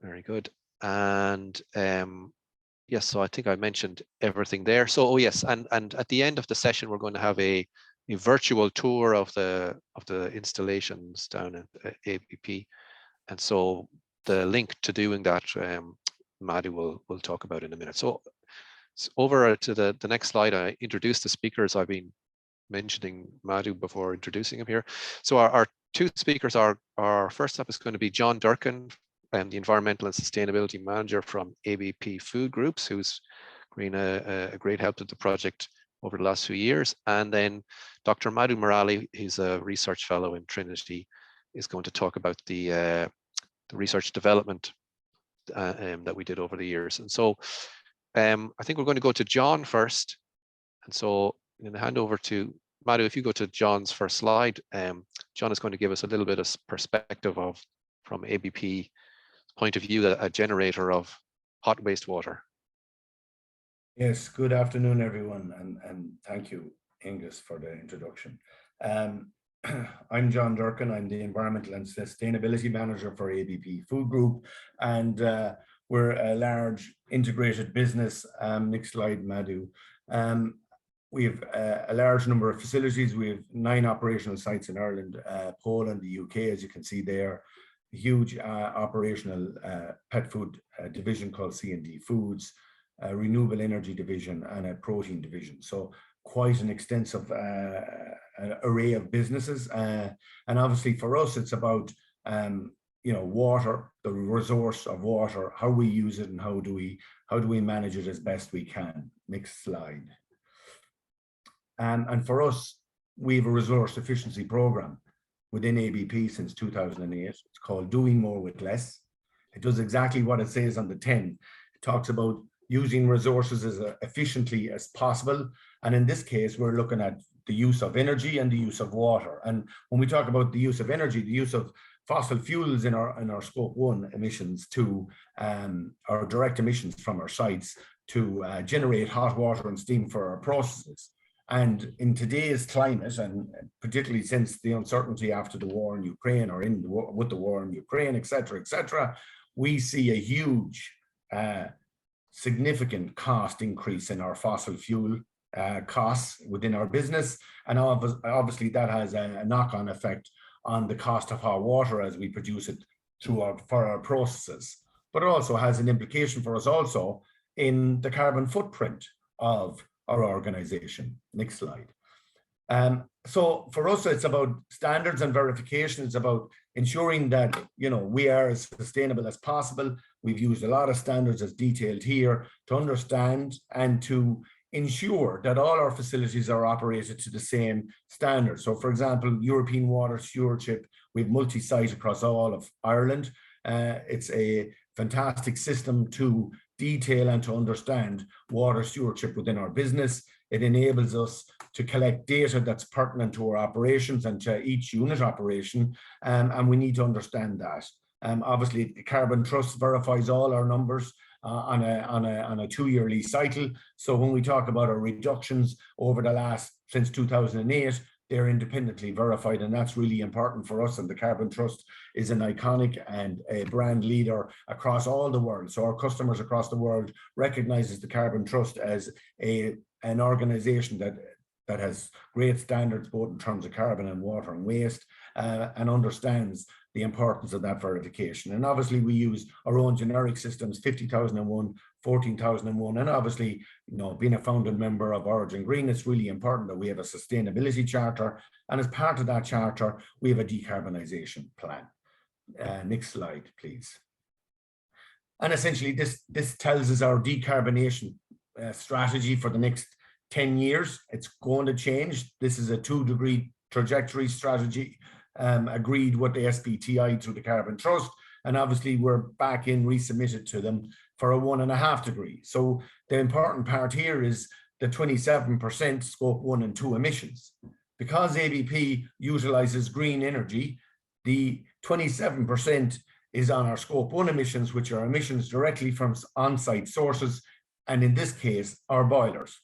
Very good. And yes, so I think I mentioned everything there. So, oh yes, and at the end of the session, we're going to have a virtual tour of the installations down at ABP. And so the link to doing that, Madhu will talk about in a minute. So over to the next slide, I introduced the speakers. I've been mentioning Madhu before introducing him here. So our two speakers are, first up is going to be John Durkan, the Environmental and Sustainability Manager from ABP Food Groups, who's been a great help to the project over the last few years. And then Dr. Madhu Murali, he's a research fellow in Trinity, is going to talk about the research development that we did over the years. And so I think we're going to go to John first. And so I'm going to hand over to Madhu. If you go to John's first slide, John is going to give us a little bit of perspective from ABP point of view, a generator of hot wastewater. Yes, good afternoon, everyone, and thank you, Angus, for the introduction. I'm John Durkan. I'm the Environmental and Sustainability Manager for ABP Food Group, and we're a large integrated business. Next slide, Madhu. We have a large number of facilities. We have 9 operational sites in Ireland, Poland, the UK, as you can see there. A huge operational pet food division called C&D Foods, a renewable energy division, and a protein division. So quite an extensive array of businesses. And obviously for us, it's about water, the resource of water, how we use it, and how do we manage it as best we can. Next slide. And for us, we have a resource efficiency program within ABP since 2008. It's called Doing More with Less. It does exactly what it says on the tin. It talks about using resources as efficiently as possible. And in this case, we're looking at the use of energy and the use of water. And when we talk about the use of energy, the use of fossil fuels in our scope 1 emissions to our direct emissions from our sites to generate hot water and steam for our processes. And in today's climate, and particularly since the uncertainty after the war in Ukraine, or with the war in Ukraine, et cetera, we see a huge, significant cost increase in our fossil fuel costs within our business. And obviously that has a knock-on effect on the cost of hot water as we produce it for our processes. But it also has an implication for us also in the carbon footprint of our organization. Next slide. So for us, it's about standards and verification. It's about ensuring that we are as sustainable as possible. We've used a lot of standards as detailed here to understand and to ensure that all our facilities are operated to the same standards. So for example, European water stewardship, we have multi-site across all of Ireland. It's a fantastic system to detail and to understand water stewardship within our business. It enables us to collect data that's pertinent to our operations and to each unit operation, and we need to understand that. Obviously, the Carbon Trust verifies all our numbers on a 2-yearly cycle. So when we talk about our reductions over since 2008, they're independently verified, and that's really important for us. And the Carbon Trust is an iconic and a brand leader across all the world. So our customers across the world recognizes the Carbon Trust as an organization that has great standards, both in terms of carbon and water and waste, and understands the importance of that verification. And obviously we use our own generic systems, 50,001, 14,001, and obviously, being a founding member of Origin Green, it's really important that we have a sustainability charter, and as part of that charter, we have a decarbonisation plan. Next slide, please. And essentially, this tells us our decarbonation strategy for the next 10 years. It's going to change. This is a 2-degree trajectory strategy agreed with the SBTi through the Carbon Trust, and obviously we're back in resubmitted to them for a 1.5 degree. So the important part here is the 27% scope 1 and 2 emissions. Because ABP utilizes green energy, the 27% is on our scope 1 emissions, which are emissions directly from on-site sources, and in this case, our boilers.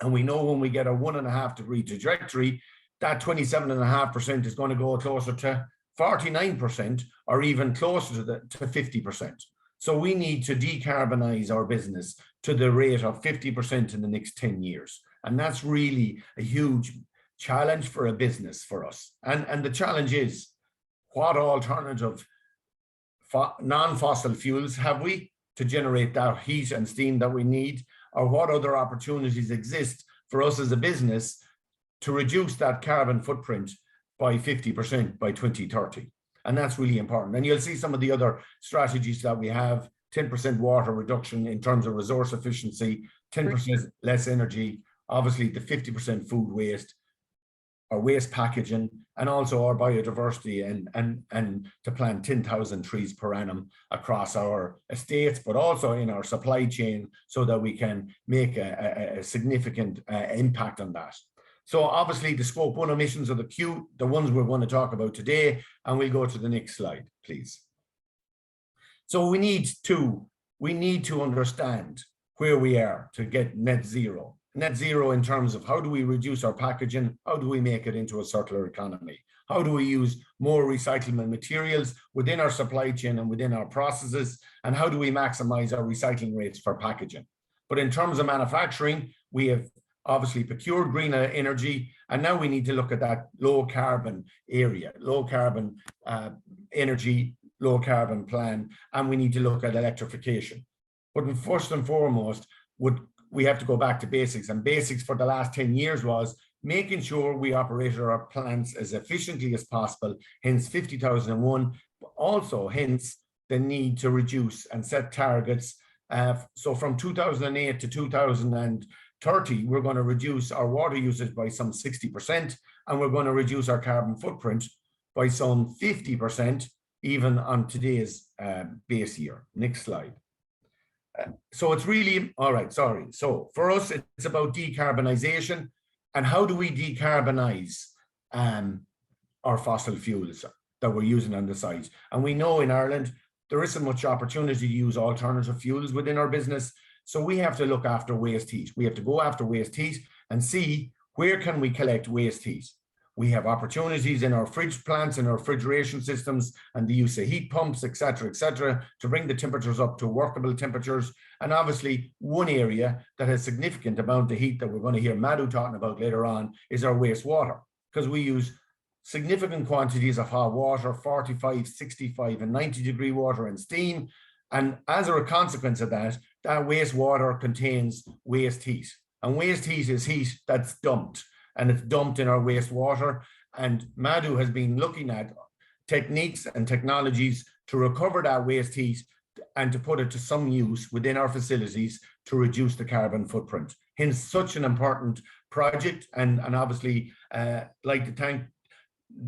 And we know when we get a 1.5 degree trajectory, that 27.5% is going to go closer to 49%, or even closer to 50%. So we need to decarbonize our business to the rate of 50% in the next 10 years. And that's really a huge challenge for a business for us. And the challenge is, what alternative non-fossil fuels have we to generate that heat and steam that we need? Or what other opportunities exist for us as a business to reduce that carbon footprint by 50% by 2030? And that's really important. And you'll see some of the other strategies that we have: 10% water reduction in terms of resource efficiency, 10% less energy, obviously the 50% food waste, our waste packaging, and also our biodiversity, and to plant 10,000 trees per annum across our estates, but also in our supply chain, so that we can make a significant impact on that. So obviously the scope 1 emissions are the ones we're going to talk about today, and we'll go to the next slide, please. So we need to understand where we are to get net zero. Net zero in terms of how do we reduce our packaging, how do we make it into a circular economy, how do we use more recyclable materials within our supply chain and within our processes, and how do we maximize our recycling rates for packaging. But in terms of manufacturing, we have obviously procured green energy, and now we need to look at that low carbon area, low carbon energy, low carbon plan, and we need to look at electrification. But first and foremost, we have to go back to basics, and basics for the last 10 years was making sure we operated our plants as efficiently as possible, hence 50,001, but also hence the need to reduce and set targets. So from 2008 to 2030, we're going to reduce our water usage by some 60%, and we're going to reduce our carbon footprint by some 50%, even on today's base year. Next slide. So it's really, all right, sorry. So for us, it's about decarbonization, and how do we decarbonize our fossil fuels that we're using on the site. And we know in Ireland, there isn't much opportunity to use alternative fuels within our business. So we have to look after waste heat. We have to go after waste heat and see where can we collect waste heat. We have opportunities in our fridge plants and our refrigeration systems and the use of heat pumps, et cetera, to bring the temperatures up to workable temperatures. And obviously one area that has significant amount of heat that we're going to hear Madhu talking about later on is our wastewater, because we use significant quantities of hot water, 45, 65 and 90 degree water and steam. And as a consequence of that, that wastewater contains waste heat. And waste heat is heat that's dumped, and it's dumped in our wastewater. And Madhu has been looking at techniques and technologies to recover that waste heat and to put it to some use within our facilities to reduce the carbon footprint. Hence such an important project. And obviously like to thank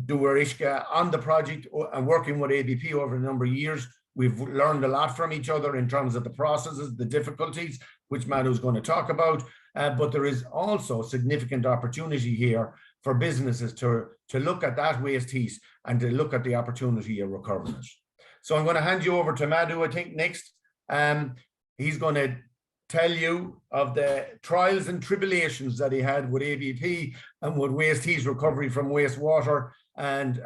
Dwr Uisce on the project and working with ABP over a number of years. We've learned a lot from each other in terms of the processes, the difficulties, which Madhu is going to talk about. But there is also significant opportunity here for businesses to look at that waste heat and to look at the opportunity of recovering it. So I'm going to hand you over to Madhu, I think, next. He's going to tell you of the trials and tribulations that he had with ABP and with waste heat recovery from wastewater. And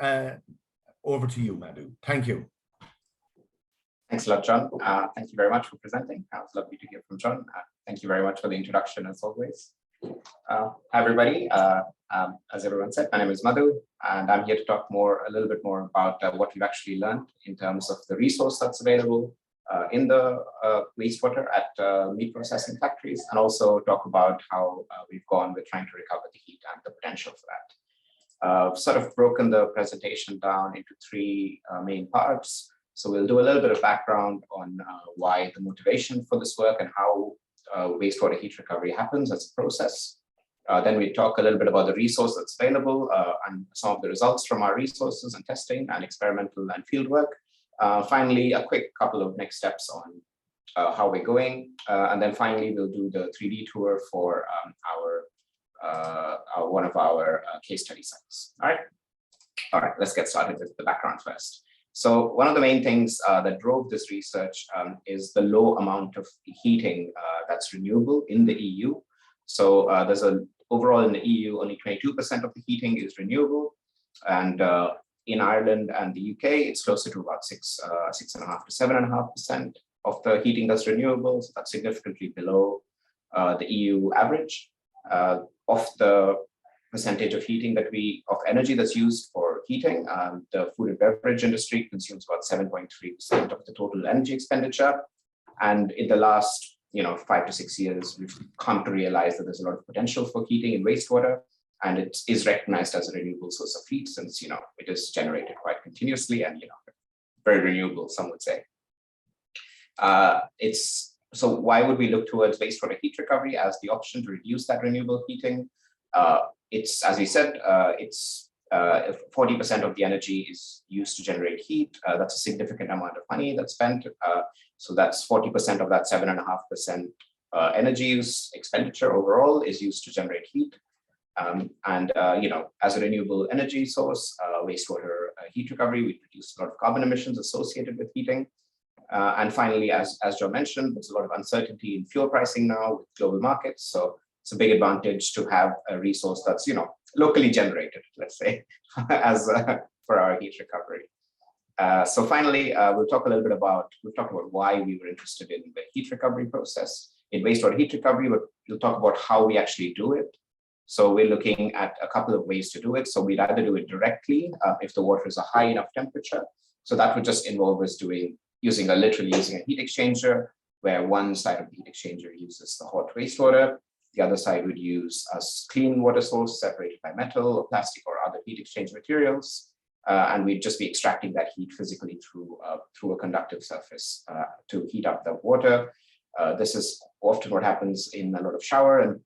over to you, Madhu. Thank you. Thanks a lot, John. Thank you very much for presenting. It was lovely to hear from John. Thank you very much for the introduction, as always. Hi, everybody. As everyone said, my name is Madhu, and I'm here to talk a little bit more about what we've actually learned in terms of the resource that's available in the wastewater at meat processing factories, and also talk about how we've gone with trying to recover the heat and the potential for that. I've sort of broken the presentation down into three main parts. So we'll do a little bit of background on why the motivation for this work and how wastewater heat recovery happens as a process. Then we talk a little bit about the resource that's available and some of the results from our resources and testing and experimental and field work. Finally, a quick couple of next steps on how we're going. And then finally, we'll do the 3D tour for one of our case study sites. All right, let's get started with the background first. So one of the main things that drove this research is the low amount of heating that's renewable in the EU. So there's overall in the EU, only 22% of the heating is renewable. And in Ireland and the UK, it's closer to about 6.5 to 7.5% of the heating that's renewable. So that's significantly below the EU average. Of the percentage of heating of energy that's used for heating, the food and beverage industry consumes about 7.3% of the total energy expenditure. And in the last 5 to 6 years, we've come to realize that there's a lot of potential for heating in wastewater, and it is recognized as a renewable source of heat since it is generated quite continuously and very renewable, some would say. So why would we look towards wastewater heat recovery as the option to reduce that renewable heating? It's, as we said, it's 40% of the energy is used to generate heat. That's a significant amount of money that's spent. So that's 40% of that 7.5% energy use expenditure overall is used to generate heat. As a renewable energy source, wastewater heat recovery, we produce a lot of carbon emissions associated with heating. And finally, as John mentioned, there's a lot of uncertainty in fuel pricing now with global markets. So it's a big advantage to have a resource that's locally generated, let's say, as for our heat recovery. So finally, we'll talk a little bit about why we were interested in the heat recovery process. In wastewater heat recovery, we'll talk about how we actually do it. So we're looking at a couple of ways to do it. So we'd either do it directly if the water is a high enough temperature. So that would just involve us using a heat exchanger, where one side of the heat exchanger uses the hot wastewater. The other side would use a clean water source separated by metal or plastic or other heat exchange materials. And we'd just be extracting that heat physically through a conductive surface to heat up the water. This is often what happens in a lot of shower and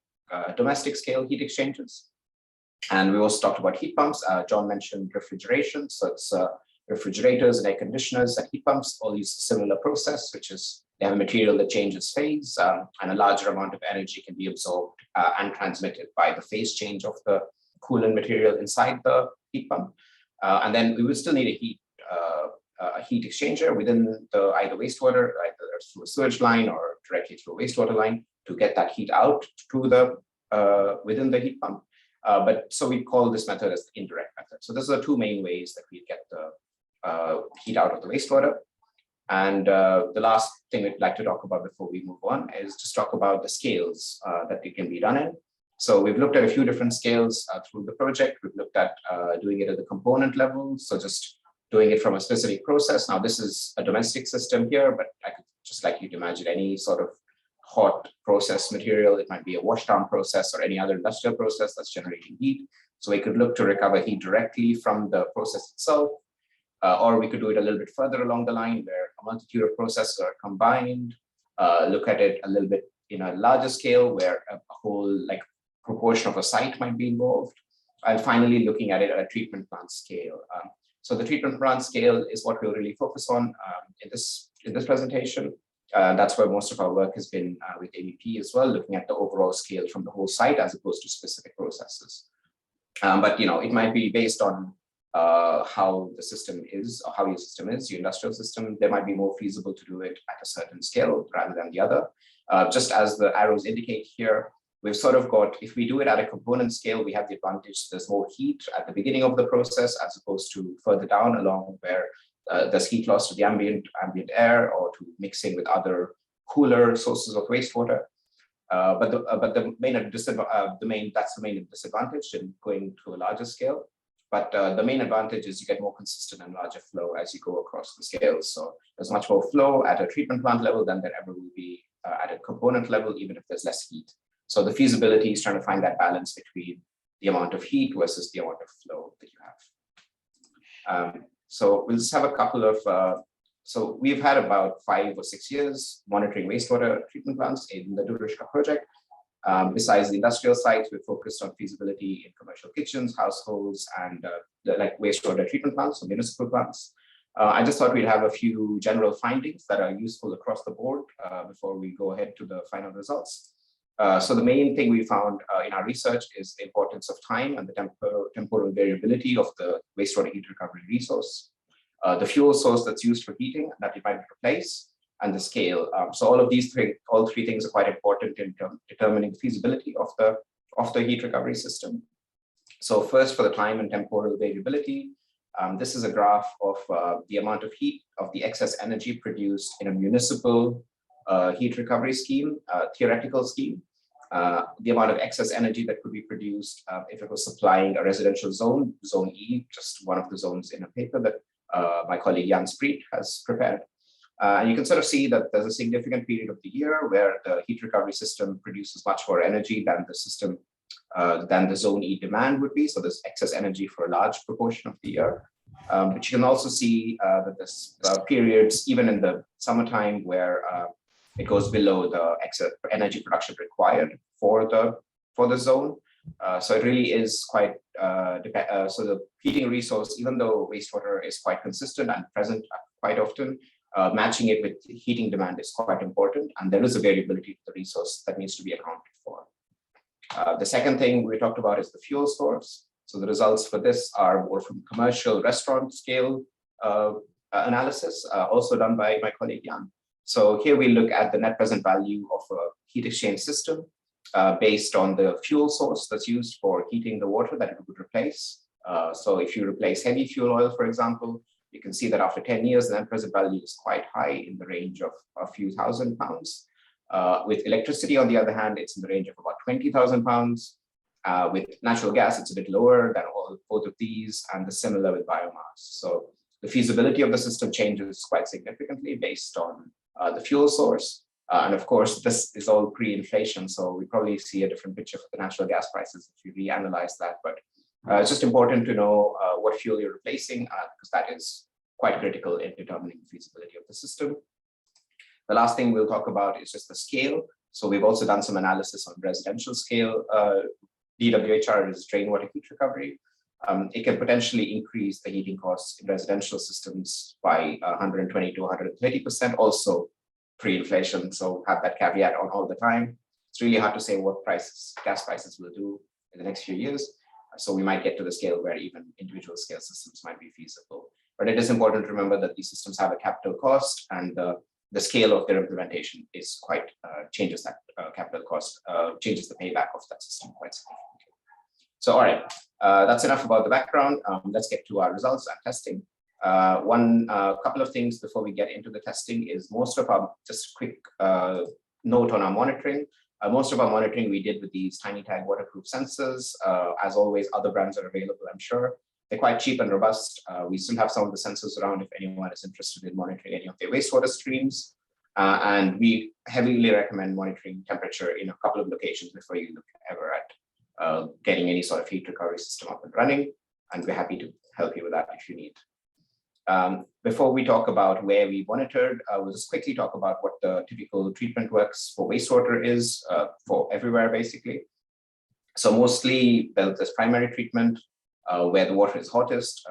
domestic scale heat exchangers. And we also talked about heat pumps. John mentioned refrigeration. So it's refrigerators and air conditioners and heat pumps all use a similar process, which is they have a material that changes phase, and a larger amount of energy can be absorbed and transmitted by the phase change of the coolant material inside the heat pump. And then we will still need a heat exchanger within either wastewater, either through a sewage line or directly through a wastewater line, to get that heat out to within the heat pump. But so we call this method as the indirect method. So those are the two main ways that we get the heat out of the wastewater. And the last thing we'd like to talk about before we move on is just talk about the scales that it can be done in. So we've looked at a few different scales through the project. We've looked at doing it at the component level. So just doing it from a specific process. Now this is a domestic system here, but I could just like you to imagine any sort of hot process material. It might be a washdown process or any other industrial process that's generating heat. So we could look to recover heat directly from the process itself, or we could do it a little bit further along the line where a multitude of processes are combined, look at it a little bit in a larger scale where a whole proportion of a site might be involved, and finally looking at it at a treatment plant scale. So the treatment plant scale is what we'll really focus on in this presentation. That's where most of our work has been with ABP as well, looking at the overall scale from the whole site as opposed to specific processes. But it might be based on how the system is, or how your system is, your industrial system. There might be more feasible to do it at a certain scale rather than the other. Just as the arrows indicate here, we've sort of got, if we do it at a component scale, we have the advantage there's more heat at the beginning of the process as opposed to further down along where there's heat loss to the ambient air or to mixing with other cooler sources of wastewater. But the main disadvantage in going to a larger scale. But the main advantage is you get more consistent and larger flow as you go across the scales. So there's much more flow at a treatment plant level than there ever will be at a component level, even if there's less heat. So the feasibility is trying to find that balance between the amount of heat versus the amount of flow that you have. So we'll just have a couple of, so we've had about 5 or 6 years monitoring wastewater treatment plants in the Dwr Uisce project. Besides the industrial sites, we're focused on feasibility in commercial kitchens, households, and wastewater treatment plants, so municipal plants. I just thought we'd have a few general findings that are useful across the board before we go ahead to the final results. So the main thing we found in our research is the importance of time and the temporal variability of the wastewater heat recovery resource, the fuel source that's used for heating that it might replace, and the scale. So all three things are quite important in determining the feasibility of the heat recovery system. So first, for the time and temporal variability, This is a graph of the amount of heat, of the excess energy produced in a municipal heat recovery scheme, theoretical scheme. The amount of excess energy that could be produced if it was supplying a residential zone, zone E, just one of the zones in a paper that my colleague Jan Spreet has prepared. And you can sort of see that there's a significant period of the year where the heat recovery system produces much more energy than the system, than the zone E demand would be. So there's excess energy for a large proportion of the year. But you can also see that there's periods, even in the summertime, where it goes below the excess energy production required for the zone. So it really is quite, so the heating resource, even though wastewater is quite consistent and present quite often, matching it with heating demand is quite important. And there is a variability to the resource that needs to be accounted for. The second thing we talked about is the fuel source. So the results for this are more from commercial restaurant scale analysis, also done by my colleague Jan. So here we look at the net present value of a heat exchange system based on the fuel source that's used for heating the water that it would replace. So if you replace heavy fuel oil, for example, you can see that after 10 years, the net present value is quite high, in the range of a few £1,000s. With electricity, on the other hand, it's in the range of about £20,000. With natural gas, it's a bit lower than both of these, and the similar with biomass. So the feasibility of the system changes quite significantly based on the fuel source. And of course, this is all pre-inflation, so we probably see a different picture for the natural gas prices if you reanalyze that. But it's just important to know what fuel you're replacing, because that is quite critical in determining the feasibility of the system. The last thing we'll talk about is just the scale. So we've also done some analysis on residential scale. DWHR is drainwater heat recovery. It can potentially increase the heating costs in residential systems by 120 to 130%, also pre-inflation. So have that caveat on all the time. It's really hard to say what gas prices will do in the next few years. So we might get to the scale where even individual scale systems might be feasible. But it is important to remember that these systems have a capital cost, and the scale of their implementation is quite, changes that capital cost, changes the payback of that system quite significantly. So, all right, that's enough about the background. Let's get to our results and testing. One couple of things before we get into the testing is most of our, just a quick note on our monitoring. Most of our monitoring we did with these tiny tag waterproof sensors. As always, other brands are available, I'm sure. They're quite cheap and robust. We still have some of the sensors around if anyone is interested in monitoring any of their wastewater streams. And we heavily recommend monitoring temperature in a couple of locations before you look ever at getting any sort of heat recovery system up and running. And we're happy to help you with that if you need. Before we talk about where we monitored, we'll just quickly talk about what the typical treatment works for wastewater is for everywhere, basically. So mostly there's primary treatment where the water is hottest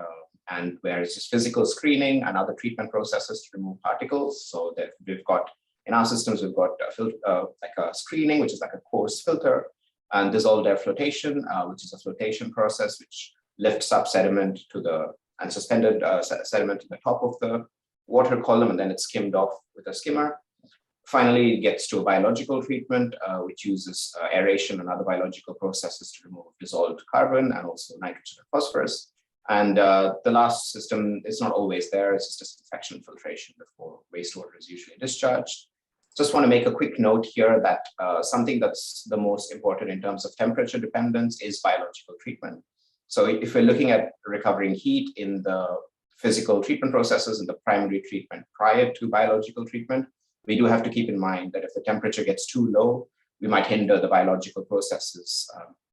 and where it's just physical screening and other treatment processes to remove particles. So that we've got, in our systems, we've got like a screening, which is like a coarse filter, and dissolved air flotation, which is a flotation process which lifts up sediment to the and suspended sediment to the top of the water column, and then it's skimmed off with a skimmer. Finally, it gets to a biological treatment, which uses aeration and other biological processes to remove dissolved carbon and also nitrogen and phosphorus. And the last system is not always there, it's just disinfection filtration before wastewater is usually discharged. Just want to make a quick note here that something that's the most important in terms of temperature dependence is biological treatment. So if we're looking at recovering heat in the physical treatment processes and the primary treatment prior to biological treatment, we do have to keep in mind that if the temperature gets too low, we might hinder the biological processes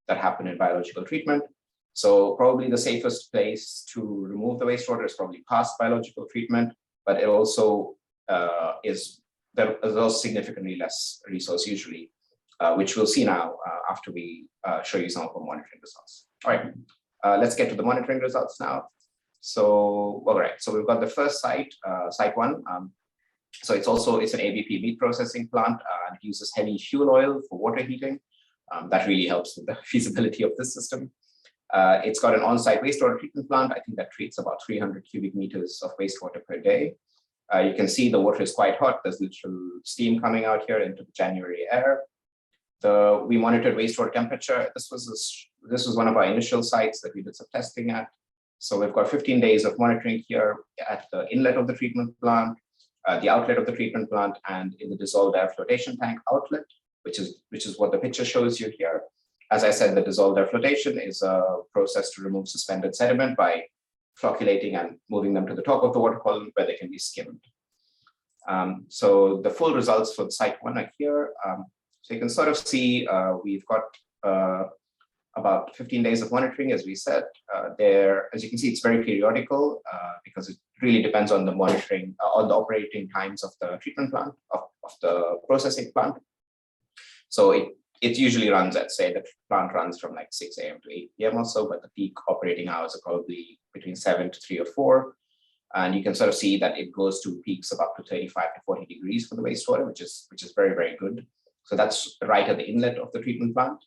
that happen in biological treatment. So probably the safest place to remove the wastewater is probably past biological treatment, but it also there is also significantly less resource usually, which we'll see now after we show you some of our monitoring results. All right. Let's get to the monitoring results now. So, all right, so we've got the first site, site one. So it's an ABP meat processing plant and it uses heavy fuel oil for water heating. That really helps with the feasibility of this system. It's got an on-site wastewater treatment plant. I think that treats about 300 cubic meters of wastewater per day. You can see the water is quite hot. There's literal steam coming out here into the January air. We monitored wastewater temperature. This was one of our initial sites that we did some testing at. So we've got 15 days of monitoring here at the inlet of the treatment plant, the outlet of the treatment plant, and in the dissolved air flotation tank outlet, which is what the picture shows you here. As I said, the dissolved air flotation is a process to remove suspended sediment by flocculating and moving them to the top of the water column where they can be skimmed. So the full results for the site 1 are here. So you can sort of see we've got about 15 days of monitoring, as we said. There, as you can see, it's very periodical because it really depends on the monitoring, on the operating times of the treatment plant, of the processing plant. So it usually runs at, say, the plant runs from like 6 a.m. to 8 p.m. or so, but the peak operating hours are probably between 7 to 3 or 4. And you can sort of see that it goes to peaks of up to 35 to 40 degrees for the wastewater, which is very, very good. So that's right at the inlet of the treatment plant.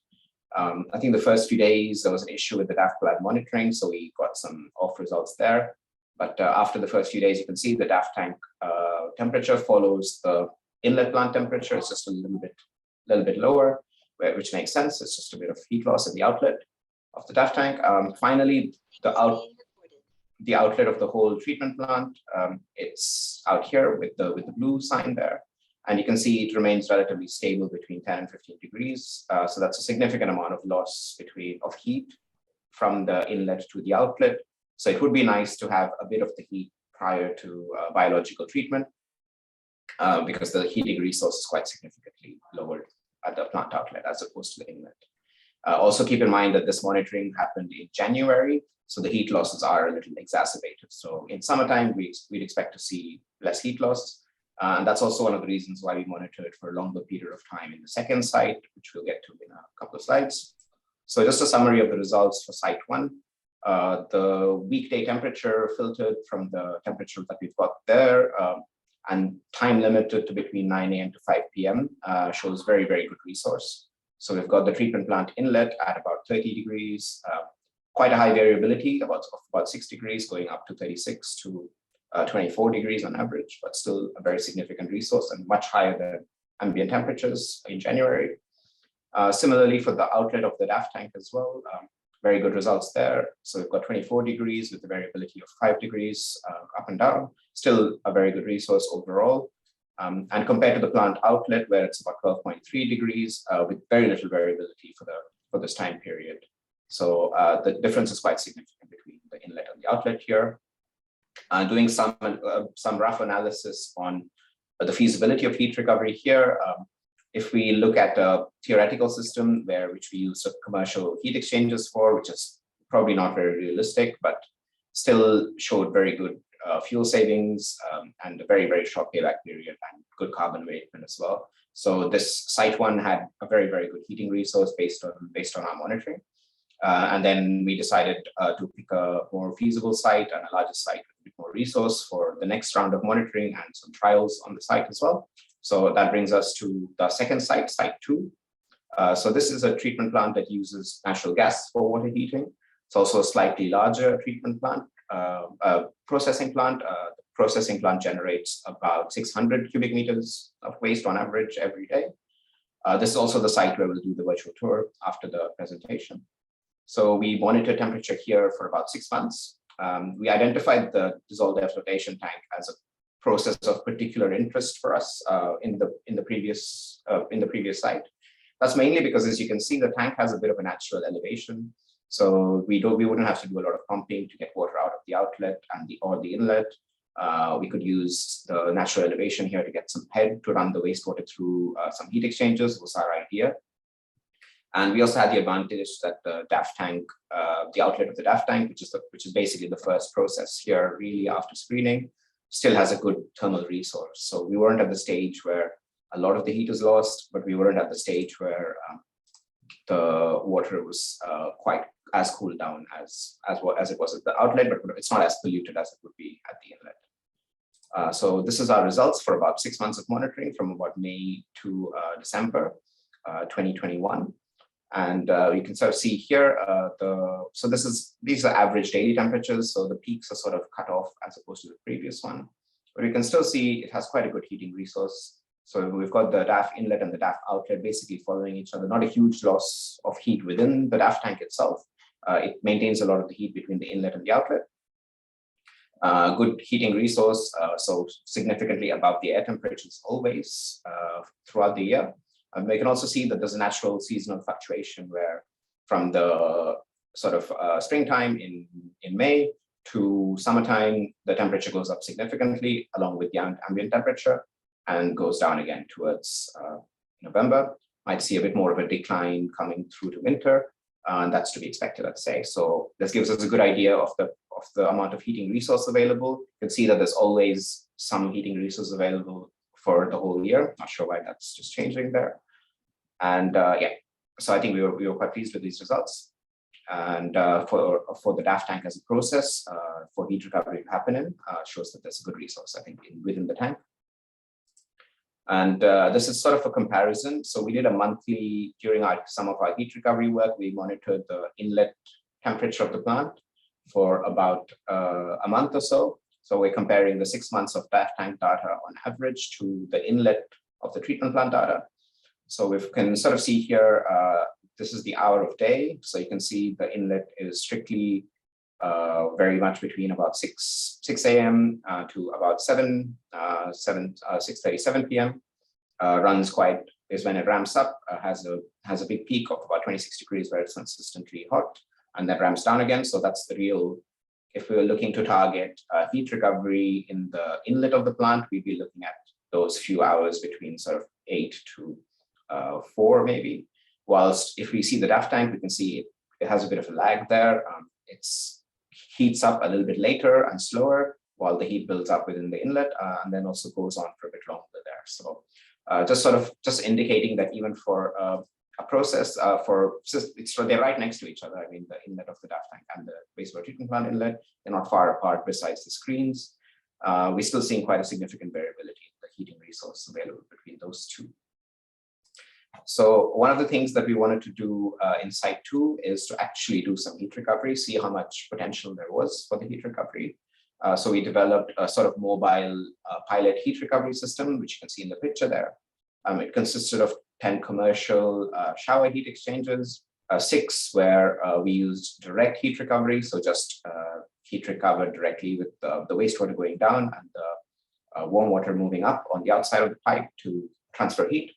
I think the first few days there was an issue with the DAF plant monitoring, so we got some off results there. But after the first few days, you can see the DAF tank temperature follows the inlet plant temperature. It's just a little bit lower, which makes sense. It's just a bit of heat loss in the outlet of the DAF tank. Finally, the outlet of the whole treatment plant, it's out here with the blue sign there. And you can see it remains relatively stable between 10 and 15 degrees. So that's a significant amount of loss of heat from the inlet to the outlet. So it would be nice to have a bit of the heat prior to biological treatment because the heating resource is quite significantly lowered at the plant outlet as opposed to the inlet. Also keep in mind that this monitoring happened in January, so the heat losses are a little exacerbated. So in summertime, we'd expect to see less heat loss. And that's also one of the reasons why we monitor it for a longer period of time in the second site, which we'll get to in a couple of slides. So just a summary of the results for site 1. The weekday temperature filtered from the temperature that we've got there and time limited to between 9 a.m. to 5 p.m. Shows very, very good resource. So we've got the treatment plant inlet at about 30 degrees, quite a high variability, about 6 degrees, going up to 36 to 24 degrees on average, but still a very significant resource and much higher than ambient temperatures in January. Similarly, for the outlet of the DAF tank as well, very good results there. So we've got 24 degrees with a variability of 5 degrees up and down, still a very good resource overall. And compared to the plant outlet, where it's about 12.3 degrees with very little variability for this time period. So the difference is quite significant between the inlet and the outlet here. Doing some rough analysis on the feasibility of heat recovery here. If we look at a theoretical system which we use commercial heat exchangers for, which is probably not very realistic, but still showed very good fuel savings and a very, very short payback period and good carbon abatement as well. So this site 1 had a very, very good heating resource based on our monitoring. And then we decided to pick a more feasible site and a larger site with a bit more resource for the next round of monitoring and some trials on the site as well. So that brings us to the second site, site 2. So this is a treatment plant that uses natural gas for water heating. It's also a slightly larger treatment plant, processing plant. The processing plant generates about 600 cubic meters of waste on average every day. This is also the site where we'll do the virtual tour after the presentation. So we monitor temperature here for about 6 months. We identified the dissolved air flotation tank as a process of particular interest for us in the previous site. That's mainly because, as you can see, the tank has a bit of a natural elevation. So we wouldn't have to do a lot of pumping to get water out of the outlet or the inlet. We could use the natural elevation here to get some head to run the wastewater through some heat exchangers was our idea. And we also had the advantage that the DAF tank, the outlet of the DAF tank, which is basically the first process here, really after screening, still has a good thermal resource. So we weren't at the stage where a lot of the heat is lost, but we weren't at the stage where the water was quite as cooled down as it was at the outlet, but it's not as polluted as it would be at the inlet. So this is our results for about 6 months of monitoring from about May to December 2021. And you can sort of see here, these are average daily temperatures. So the peaks are sort of cut off as opposed to the previous one. But you can still see it has quite a good heating resource. So we've got the DAF inlet and the DAF outlet basically following each other, not a huge loss of heat within the DAF tank itself, It maintains a lot of the heat between the inlet and the outlet. Good heating resource, so significantly above the air temperatures always throughout the year. We can also see that there's a natural seasonal fluctuation where from the sort of springtime in May to summertime, the temperature goes up significantly along with the ambient temperature and goes down again towards November. Might see a bit more of a decline coming through to winter, and that's to be expected, I'd say. So this gives us a good idea of the amount of heating resource available. You can see that there's always some heating resource available for the whole year. Not sure why that's just changing there. And yeah, so I think we were quite pleased with these results. And for the DAF tank as a process for heat recovery to happen in, shows that there's a good resource, I think, within the tank. And this is sort of a comparison. So we did a monthly, during some of our heat recovery work, we monitored the inlet temperature of the plant for about a month or so. So we're comparing the 6 months of DAF tank data on average to the inlet of the treatment plant data. So we can sort of see here, this is the hour of day. So you can see the inlet is strictly very much between about 6 a.m. To about 6:37 p.m. Is when it ramps up, has a big peak of about 26 degrees where it's consistently hot, and then ramps down again. So that's the real, if we were looking to target heat recovery in the inlet of the plant, we'd be looking at those few hours between sort of 8 to 4 maybe. Whilst if we see the DAF tank, we can see it has a bit of a lag there. It's heats up a little bit later and slower while the heat builds up within the inlet, and then also goes on for a bit longer there. So just indicating that even for a process so they're right next to each other. I mean, the inlet of the DAF tank and the wastewater treatment plant inlet, they're not far apart besides the screens. We're still seeing quite a significant variability in the heating resource available between those two. So one of the things that we wanted to do in site 2 is to actually do some heat recovery, see how much potential there was for the heat recovery. So we developed a sort of mobile pilot heat recovery system, which you can see in the picture there. It consisted of 10 commercial shower heat exchangers, 6 where we used direct heat recovery, so just heat recovered directly with the wastewater going down and the warm water moving up on the outside of the pipe to transfer heat.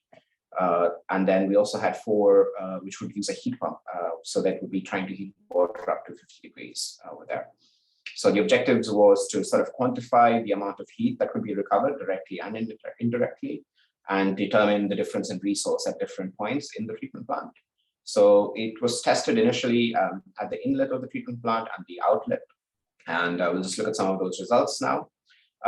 And then we also had 4 which would use a heat pump, so that would be trying to heat water up to 50 degrees over there. So the objectives was to sort of quantify the amount of heat that could be recovered directly and indirectly, and determine the difference in resource at different points in the treatment plant. So it was tested initially at the inlet of the treatment plant and the outlet. And we'll just look at some of those results now.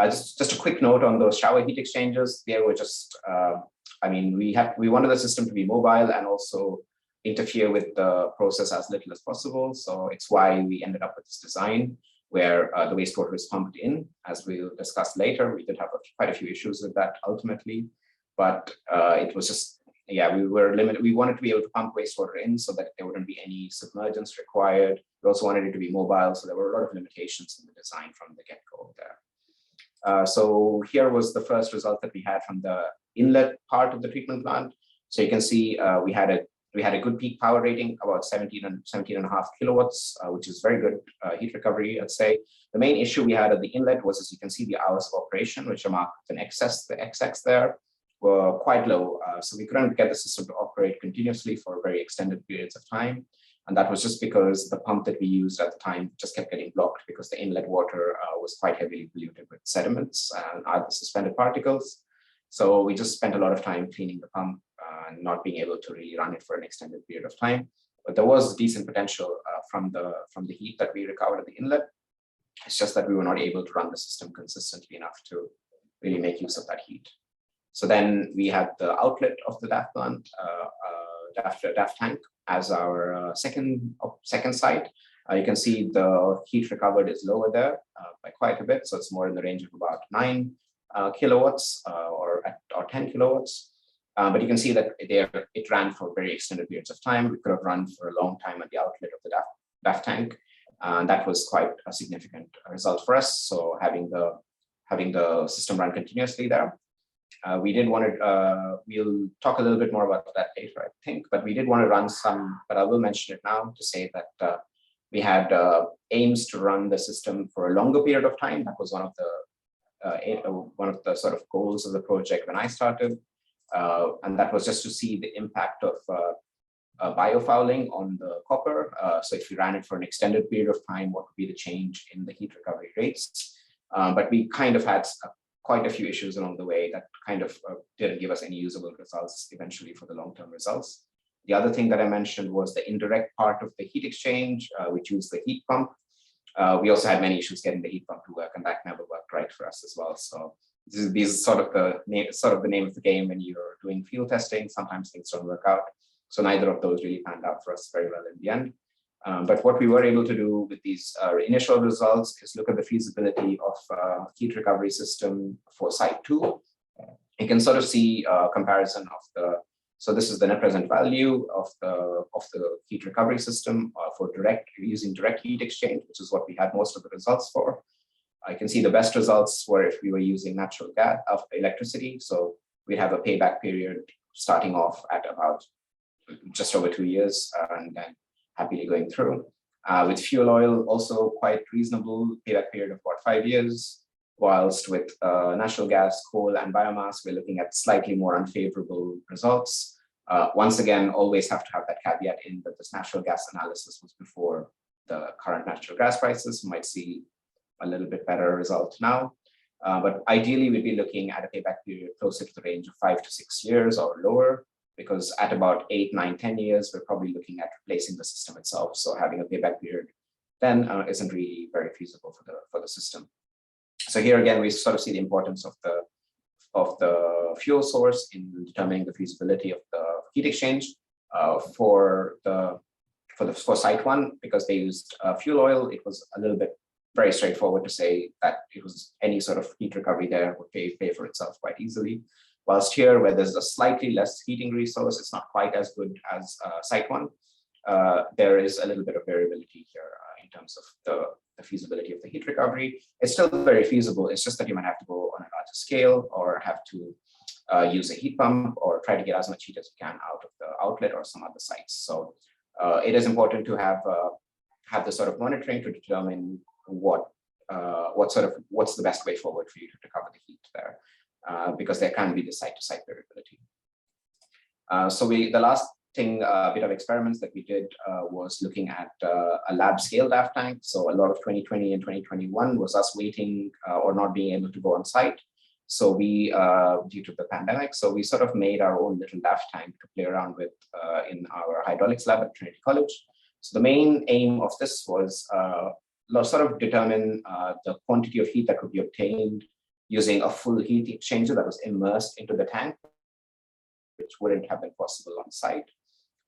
Just a quick note on those shower heat exchangers. They were just, I mean, we wanted the system to be mobile and also interfere with the process as little as possible. So it's why we ended up with this design where the wastewater is pumped in. As we'll discuss later, we did have quite a few issues with that ultimately, but it was just, yeah, we were limited. We wanted to be able to pump wastewater in so that there wouldn't be any submergence required. We also wanted it to be mobile, so there were a lot of limitations in the design from the get-go there. So here was the first result that we had from the inlet part of the treatment plant. So you can see we had a good peak power rating, about 17.5 kilowatts, which is very good heat recovery, I'd say. The main issue we had at the inlet was, as you can see, the hours of operation, which are marked with an excess, the XX there, were quite low. So we couldn't get the system to operate continuously for very extended periods of time. And that was just because the pump that we used at the time just kept getting blocked because the inlet water was quite heavily polluted with sediments and other suspended particles. So we just spent a lot of time cleaning the pump and not being able to really run it for an extended period of time. But there was decent potential from the heat that we recovered at the inlet. It's just that we were not able to run the system consistently enough to really make use of that heat. So then we had the outlet of the DAF plant, DAF tank, as our second site. You can see the heat recovered is lower there by quite a bit. So it's more in the range of about 9 kilowatts or 10 kilowatts. But you can see that it ran for very extended periods of time. We could have run for a long time at the outlet of the DAF tank. And that was quite a significant result for us. So having the system run continuously there. We did want to, we'll talk a little bit more about that later, I think, but we did want to run some, but I will mention it now to say that We had aims to run the system for a longer period of time. That was one of the sort of goals of the project when I started. And that was just to see the impact of biofouling on the copper. So if we ran it for an extended period of time, what would be the change in the heat recovery rates? But we kind of had quite a few issues along the way that kind of didn't give us any usable results eventually for the long-term results. The other thing that I mentioned was the indirect part of the heat exchange, which used the heat pump. We also had many issues getting the heat pump to work, and that never worked right for us as well. So this is sort of the name of the game when you're doing field testing. Sometimes things don't work out. So neither of those really panned out for us very well in the end. But what we were able to do with these initial results is look at the feasibility of heat recovery system for site 2. You can sort of see a comparison of so this is the net present value of the heat recovery system for using direct heat exchange, which is what we had most of the results for. I can see the best results were if we were using natural gas of electricity. So we'd have a payback period starting off at about just over 2 years and then happily going through. With fuel oil, also quite reasonable payback period of about 5 years, whilst with natural gas, coal, and biomass, we're looking at slightly more unfavorable results. Once again, always have to have that caveat in that this natural gas analysis was before the current natural gas prices. You might see a little bit better result now. But ideally, we'd be looking at a payback period closer to the range of 5 to 6 years or lower, because at about 8, 9, 10 years, we're probably looking at replacing the system itself. So having a payback period then isn't really very feasible for the system. So here again, we sort of see the importance of the fuel source in determining the feasibility of the heat exchange for site 1, because they used fuel oil. It was a little bit very straightforward to say that it was any sort of heat recovery there would pay for itself quite easily. Whilst here, where there's a slightly less heating resource, it's not quite as good as site 1. There is a little bit of variability here in terms of the feasibility of the heat recovery. It's still very feasible. It's just that you might have to go on a larger scale or have to use a heat pump or try to get as much heat as you can out of the outlet or some other sites. So it is important to have the sort of monitoring to determine what's the best way forward for you to recover the heat there. Because there can be the site-to-site variability. So the last bit of experiments that we did was looking at a lab scale DAF tank. So a lot of 2020 and 2021 was us waiting or not being able to go on site. So we, due to the pandemic, so we sort of made our own little DAF tank to play around with in our hydraulics lab at Trinity College. So the main aim of this was sort of determine the quantity of heat that could be obtained using a full heat exchanger that was immersed into the tank, which wouldn't have been possible on site.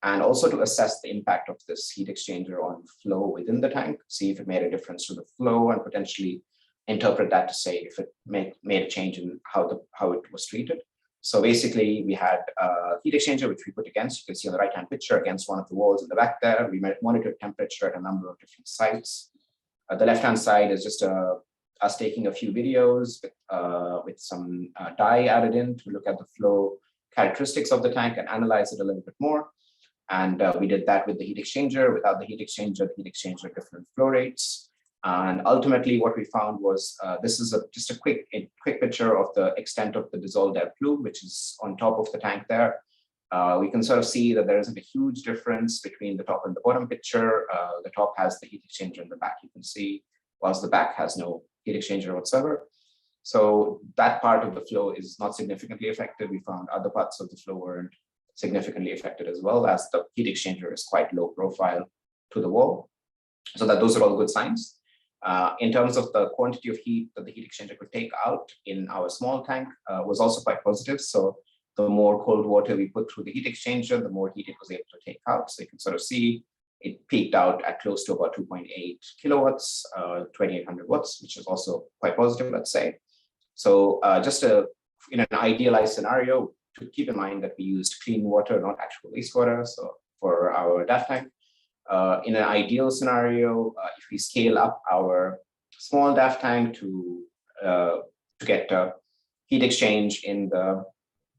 And also to assess the impact of this heat exchanger on flow within the tank, see if it made a difference to the flow and potentially interpret that to say if it made a change in how it was treated. So basically we had a heat exchanger, which we put against, you can see on the right-hand picture, against one of the walls in the back there. We monitored temperature at a number of different sites. The left-hand side is just us taking a few videos with some dye added in to look at the flow characteristics of the tank and analyze it a little bit more. And we did that with the heat exchanger. Without the heat exchanger, different flow rates. And ultimately what we found was, this is just a quick picture of the extent of the dissolved air plume, which is on top of the tank there. We can sort of see that there isn't a huge difference between the top and the bottom picture. The top has the heat exchanger in the back, you can see, whilst the back has no heat exchanger whatsoever. So that part of the flow is not significantly affected. We found other parts of the flow weren't significantly affected as well, as the heat exchanger is quite low profile to the wall. So those are all good signs. In terms of the quantity of heat that the heat exchanger could take out in our small tank was also quite positive. So the more cold water we put through the heat exchanger, the more heat it was able to take out. So you can sort of see it peaked out at close to about 2.8 kilowatts, 2800 watts, which is also quite positive, let's say. So just in an idealized scenario, to keep in mind that we used clean water, not actual wastewater, so for our DAF tank. In an ideal scenario, if we scale up our small DAF tank to get heat exchange in the,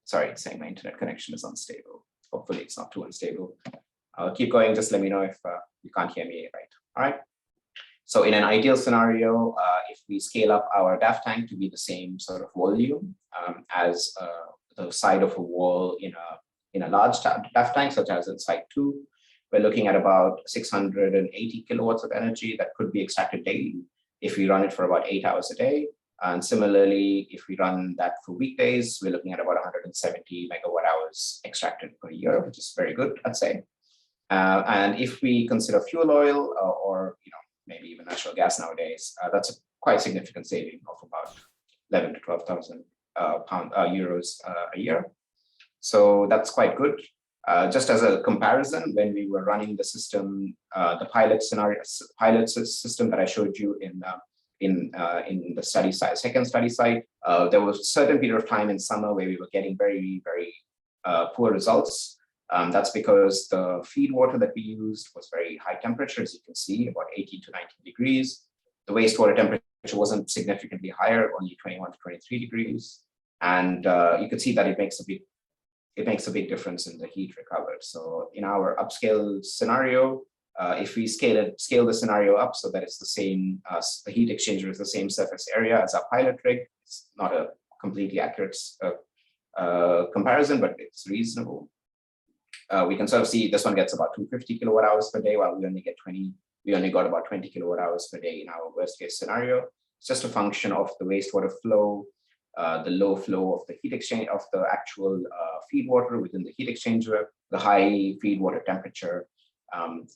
sorry, it's saying my internet connection is unstable. Hopefully it's not too unstable. I'll keep going. Just let me know if you can't hear me right. All right. So in an ideal scenario, if we scale up our DAF tank to be the same sort of volume as the side of a wall in a large DAF tank, such as in site 2, we're looking at about 680 kilowatts of energy that could be extracted daily if we run it for about 8 hours a day. And similarly, if we run that for weekdays, we're looking at about 170 megawatt hours extracted per year, which is very good, I'd say. And if we consider fuel oil or maybe even natural gas nowadays, that's a quite significant saving of about 11 to 12,000 euros a year. So that's quite good. Just as a comparison, when we were running the system, the pilot system that I showed you in the study site, second study site, there was a certain period of time in summer where we were getting very, very poor results. That's because the feed water that we used was very high temperature, as you can see, about 18 to 19 degrees. The wastewater temperature wasn't significantly higher, only 21 to 23 degrees. And you can see that it makes a big difference in the heat recovered. So in our upscale scenario, if we scale the scenario up so that it's the same, the heat exchanger is the same surface area as our pilot rig, it's not a completely accurate comparison, but it's reasonable. We can sort of see this one gets about 250 kilowatt hours per day, while we only got about 20 kilowatt hours per day in our worst case scenario. It's just a function of the wastewater flow, the low flow of the heat exchange of the actual feed water within the heat exchanger, the high feed water temperature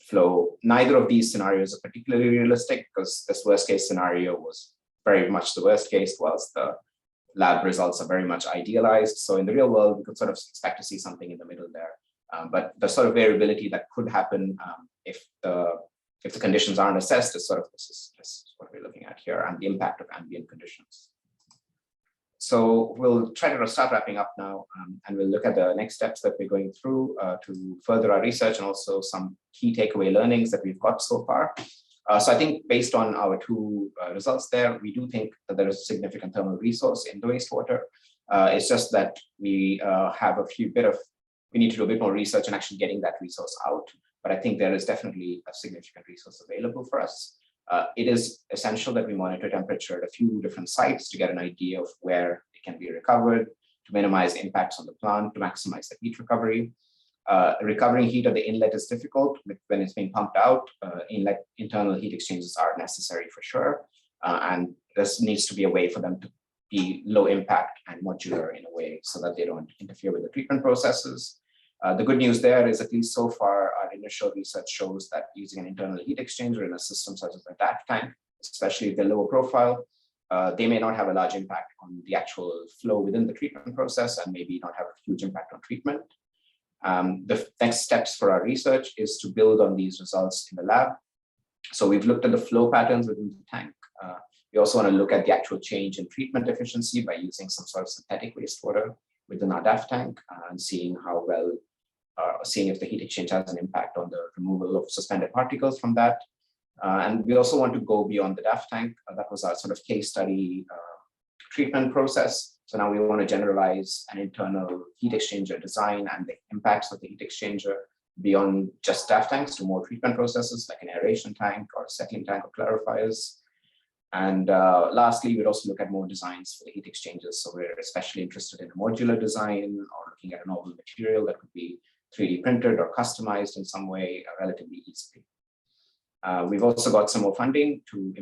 flow. Neither of these scenarios are particularly realistic because this worst case scenario was very much the worst case, whilst the lab results are very much idealized. So in the real world, we could sort of expect to see something in the middle there. But the sort of variability that could happen if the conditions aren't assessed is this is what we're looking at here, and the impact of ambient conditions. So we'll try to start wrapping up now, and we'll look at the next steps that we're going through to further our research, and also some key takeaway learnings that we've got so far. So I think based on our two results there, we do think that there is a significant thermal resource in the wastewater. It's just that we we need to do a bit more research and actually getting that resource out. But I think there is definitely a significant resource available for us. It is essential that we monitor temperature at a few different sites to get an idea of where it can be recovered, to minimize impacts on the plant, to maximize the heat recovery. Recovering heat at the inlet is difficult when it's being pumped out. Inlet internal heat exchangers are necessary for sure. And this needs to be a way for them to be low impact and modular in a way so that they don't interfere with the treatment processes. The good news there is, at least so far, our initial research shows that using an internal heat exchanger in a system such as a DAF tank, especially if they're lower profile, they may not have a large impact on the actual flow within the treatment process and maybe not have a huge impact on treatment. The next steps for our research is to build on these results in the lab. So we've looked at the flow patterns within the tank. We also want to look at the actual change in treatment efficiency by using some sort of synthetic wastewater within our DAF tank and seeing if the heat exchange has an impact on the removal of suspended particles from that. And we also want to go beyond the DAF tank. That was our sort of case study treatment process. So now we want to generalize an internal heat exchanger design and the impacts of the heat exchanger beyond just DAF tanks to more treatment processes like an aeration tank or a settling tank or clarifiers. And lastly, we'd also look at more designs for the heat exchangers. So we're especially interested in a modular design or looking at a novel material that could be 3D printed or customized in some way relatively easily. We've also got some more funding to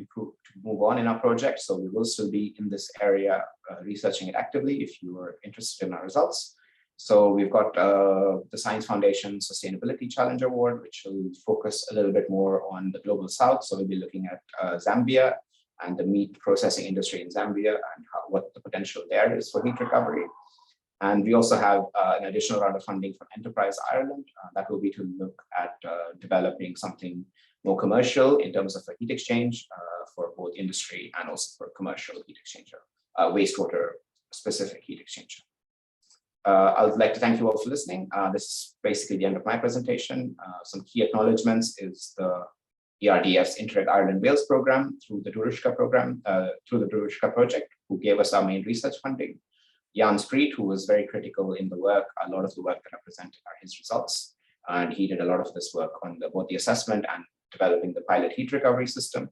move on in our project. So we will still be in this area researching it actively if you are interested in our results. So we've got the Science Foundation Sustainability Challenge Award, which will focus a little bit more on the global south. So we'll be looking at Zambia and the meat processing industry in Zambia and what the potential there is for heat recovery. And we also have an additional round of funding from Enterprise Ireland. That will be to look at developing something more commercial in terms of a heat exchange for both industry and also for commercial heat exchanger, wastewater specific heat exchanger. I would like to thank you all for listening. This is basically the end of my presentation. Some key acknowledgements is the ERDF's Interreg Ireland Wales program through the Dwr Uisce program, through the Dwr Uisce project, who gave us our main research funding. Jan Street, who was very critical in the work, a lot of the work that I presented are his results. and he did a lot of this work on both the assessment and developing the pilot heat recovery system.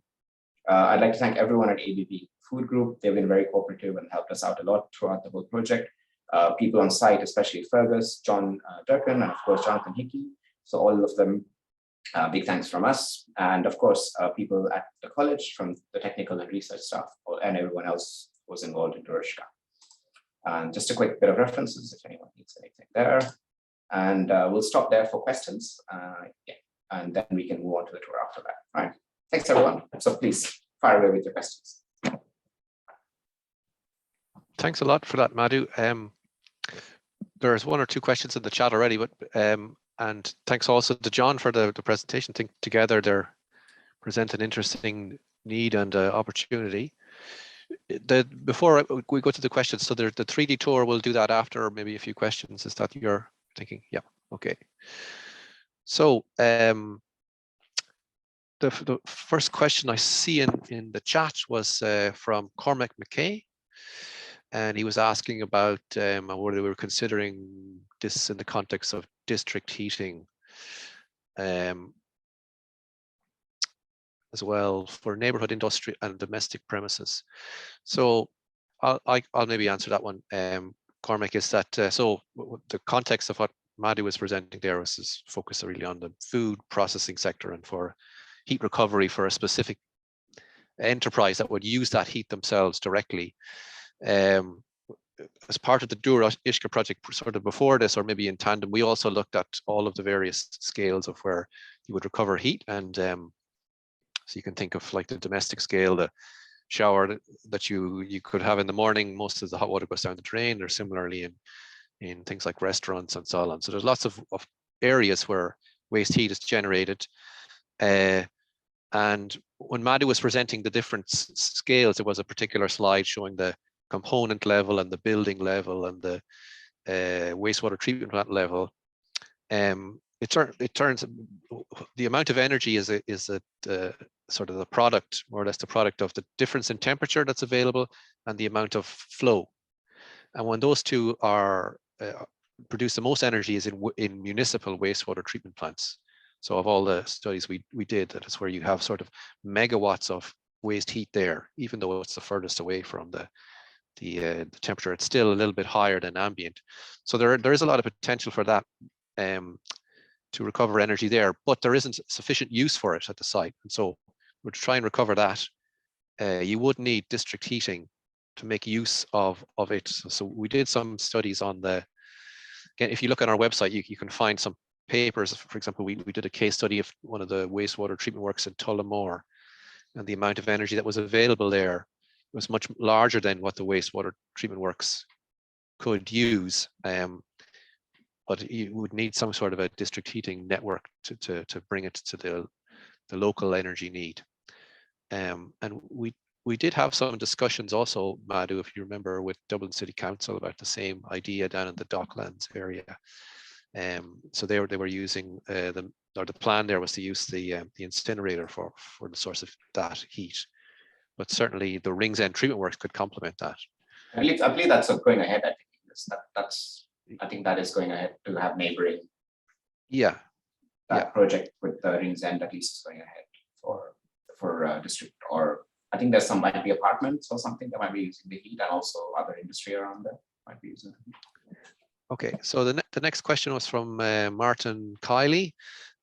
I'd like to thank everyone at ABP Food Group. They've been very cooperative and helped us out a lot throughout the whole project. People on site, especially Fergus, John Durkan, and of course, Jonathan Hickey. So all of them, big thanks from us. And of course, people at the college from the technical and research staff, and everyone else who was involved in Dwr Uisce. And just a quick bit of references if anyone needs anything there. And we'll stop there for questions. Yeah. And then we can move on to the tour after that. All right. Thanks, everyone. So please fire away with your questions. Thanks a lot for that, Madhu. There's one or two questions in the chat already, but and thanks also to John for the presentation. I think together they present an interesting need and opportunity. Before we go to the questions, so the 3D tour, we'll do that after, or maybe a few questions. Is that your thinking? Yeah. Okay. So the first question I see in the chat was from Cormac McKay, and he was asking about whether they were considering this in the context of district heating as well for neighborhood, industry, and domestic premises. So I'll maybe answer that one. Cormac, is that so the context of what Madhu was presenting there was focused really on the food processing sector and for heat recovery for a specific enterprise that would use that heat themselves directly. As part of the Dwr Uisce project, sort of before this, or maybe in tandem, we also looked at all of the various scales of where you would recover heat. And so you can think of like the domestic scale, the shower that you could have in the morning, most of the hot water goes down the drain, or similarly in things like restaurants and so on. So there's lots of areas where waste heat is generated. And when Madhu was presenting the different scales, there was a particular slide showing the component level and the building level and the wastewater treatment plant level. It turns the amount of energy is sort of the product, more or less the product of the difference in temperature that's available and the amount of flow. And when those two are produce the most energy is in municipal wastewater treatment plants. So of all the studies we did, that is where you have sort of megawatts of waste heat there, even though it's the furthest away from the temperature, it's still a little bit higher than ambient. So there is a lot of potential for that to recover energy there, but there isn't sufficient use for it at the site. And so we're to try and recover that. You would need district heating to make use of it. So we did some studies on again, if you look on our website, you can find some papers. For example, we did a case study of one of the wastewater treatment works in Tullamore, and the amount of energy that was available there was much larger than what the wastewater treatment works could use. But you would need some sort of a district heating network to bring it to the local energy need. And we did have some discussions also, Madhu, if you remember, with Dublin City Council about the same idea down in the Docklands area. So they were using the plan there was to use the incinerator for the source of that heat. But certainly the Rings End treatment works could complement that. I believe that's going ahead. I think that is going ahead to have neighboring. Yeah. That project with the Rings End at least is going ahead for district, or I think there's might be apartments or something that might be using the heat, and also other industry around there might be using the heat. Okay, so the next question was from Martin Kiley,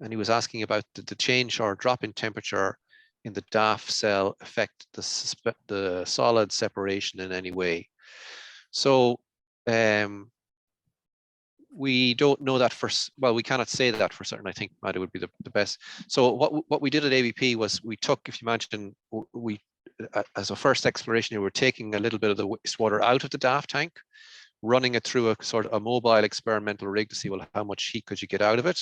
and he was asking about the change or drop in temperature in the DAF cell affect the solid separation in any way. So we don't know that well, we cannot say that for certain. I think Madhu would be the best. So what we did at ABP was we took, if you imagine, as a first exploration, we were taking a little bit of the wastewater out of the DAF tank, running it through a sort of a mobile experimental rig to see, well, how much heat could you get out of it,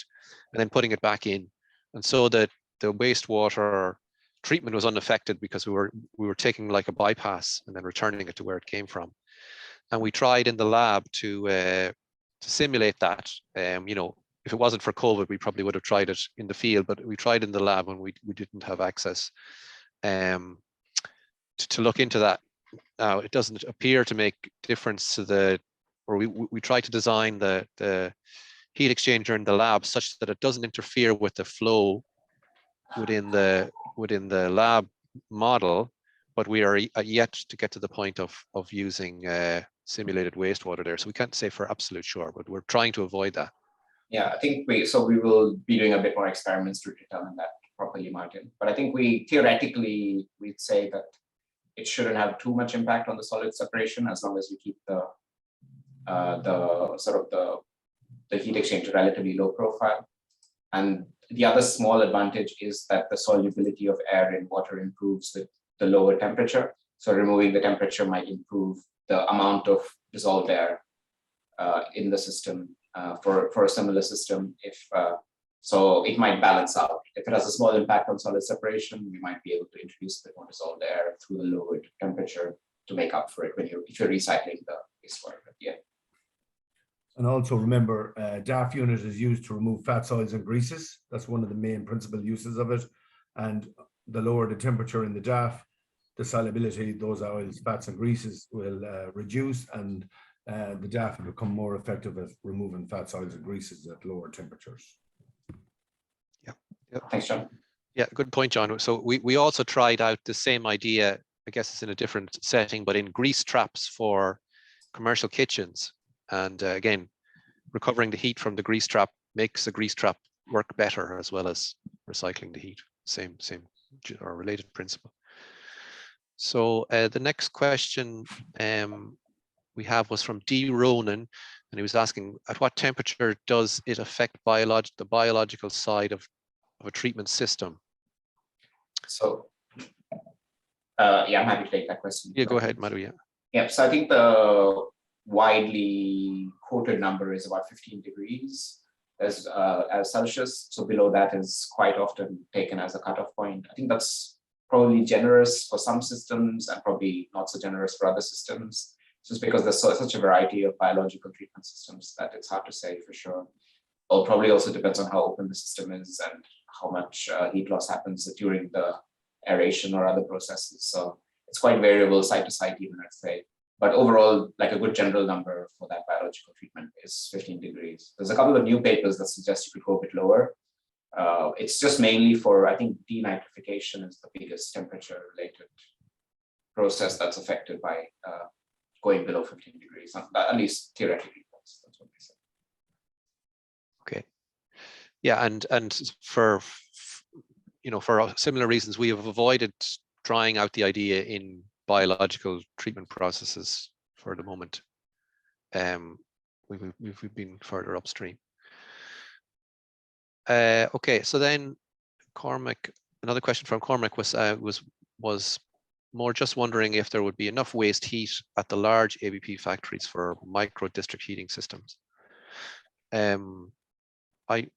and then putting it back in. And so the wastewater treatment was unaffected because we were taking like a bypass and then returning it to where it came from. And we tried in the lab to simulate that. You know, if it wasn't for COVID, we probably would have tried it in the field, but we tried in the lab when we didn't have access to look into that. Now, it doesn't appear to make difference to we tried to design the heat exchanger in the lab such that it doesn't interfere with the flow within the lab model, but we are yet to get to the point of using simulated wastewater there. So we can't say for absolute sure, but we're trying to avoid that. Yeah, I think we will be doing a bit more experiments to determine that properly, Martin. But I think we'd say that it shouldn't have too much impact on the solid separation as long as we keep the heat exchanger relatively low profile. And the other small advantage is that the solubility of air in water improves with the lower temperature. So removing the temperature might improve the amount of dissolved air in the system for a similar system. So it might balance out. If it has a small impact on solid separation, we might be able to introduce a bit more dissolved air through the lowered temperature to make up for it if you're recycling the wastewater at the end. And also remember, DAF unit is used to remove fats, oils, and greases. That's one of the main principal uses of it. And the lower the temperature in the DAF, the solubility, those oils, fats, and greases will reduce, and the DAF will become more effective at removing fats, oils, and greases at lower temperatures. Yeah. Thanks, John. Yeah, good point, John. So we also tried out the same idea, I guess it's in a different setting, but in grease traps for commercial kitchens. And again, recovering the heat from the grease trap makes the grease trap work better, as well as recycling the heat. Same or related principle. So the next question we have was from D. Ronan, and he was asking, at what temperature does it affect the biological side of a treatment system? So yeah, I'm happy to take that question. Yeah, go ahead, Madhu. Yeah, so I think the widely quoted number is about 15 degrees as Celsius. So below that is quite often taken as a cutoff point. I think that's probably generous for some systems and probably not so generous for other systems, just because there's such a variety of biological treatment systems that it's hard to say for sure. It probably also depends on how open the system is and how much heat loss happens during the aeration or other processes. So it's quite variable site to site even, I'd say. But overall, like a good general number for that biological treatment is 15 degrees. There's a couple of new papers that suggest you could go a bit lower. It's just mainly for, I think, denitrification is the biggest temperature related process that's affected by going below 15 degrees, at least theoretically. That's what they say. Okay. Yeah, and for similar reasons, we have avoided trying out the idea in biological treatment processes for the moment. We've been further upstream. Okay, so then Cormac, another question from Cormac was more just wondering if there would be enough waste heat at the large ABP factories for micro district heating systems. I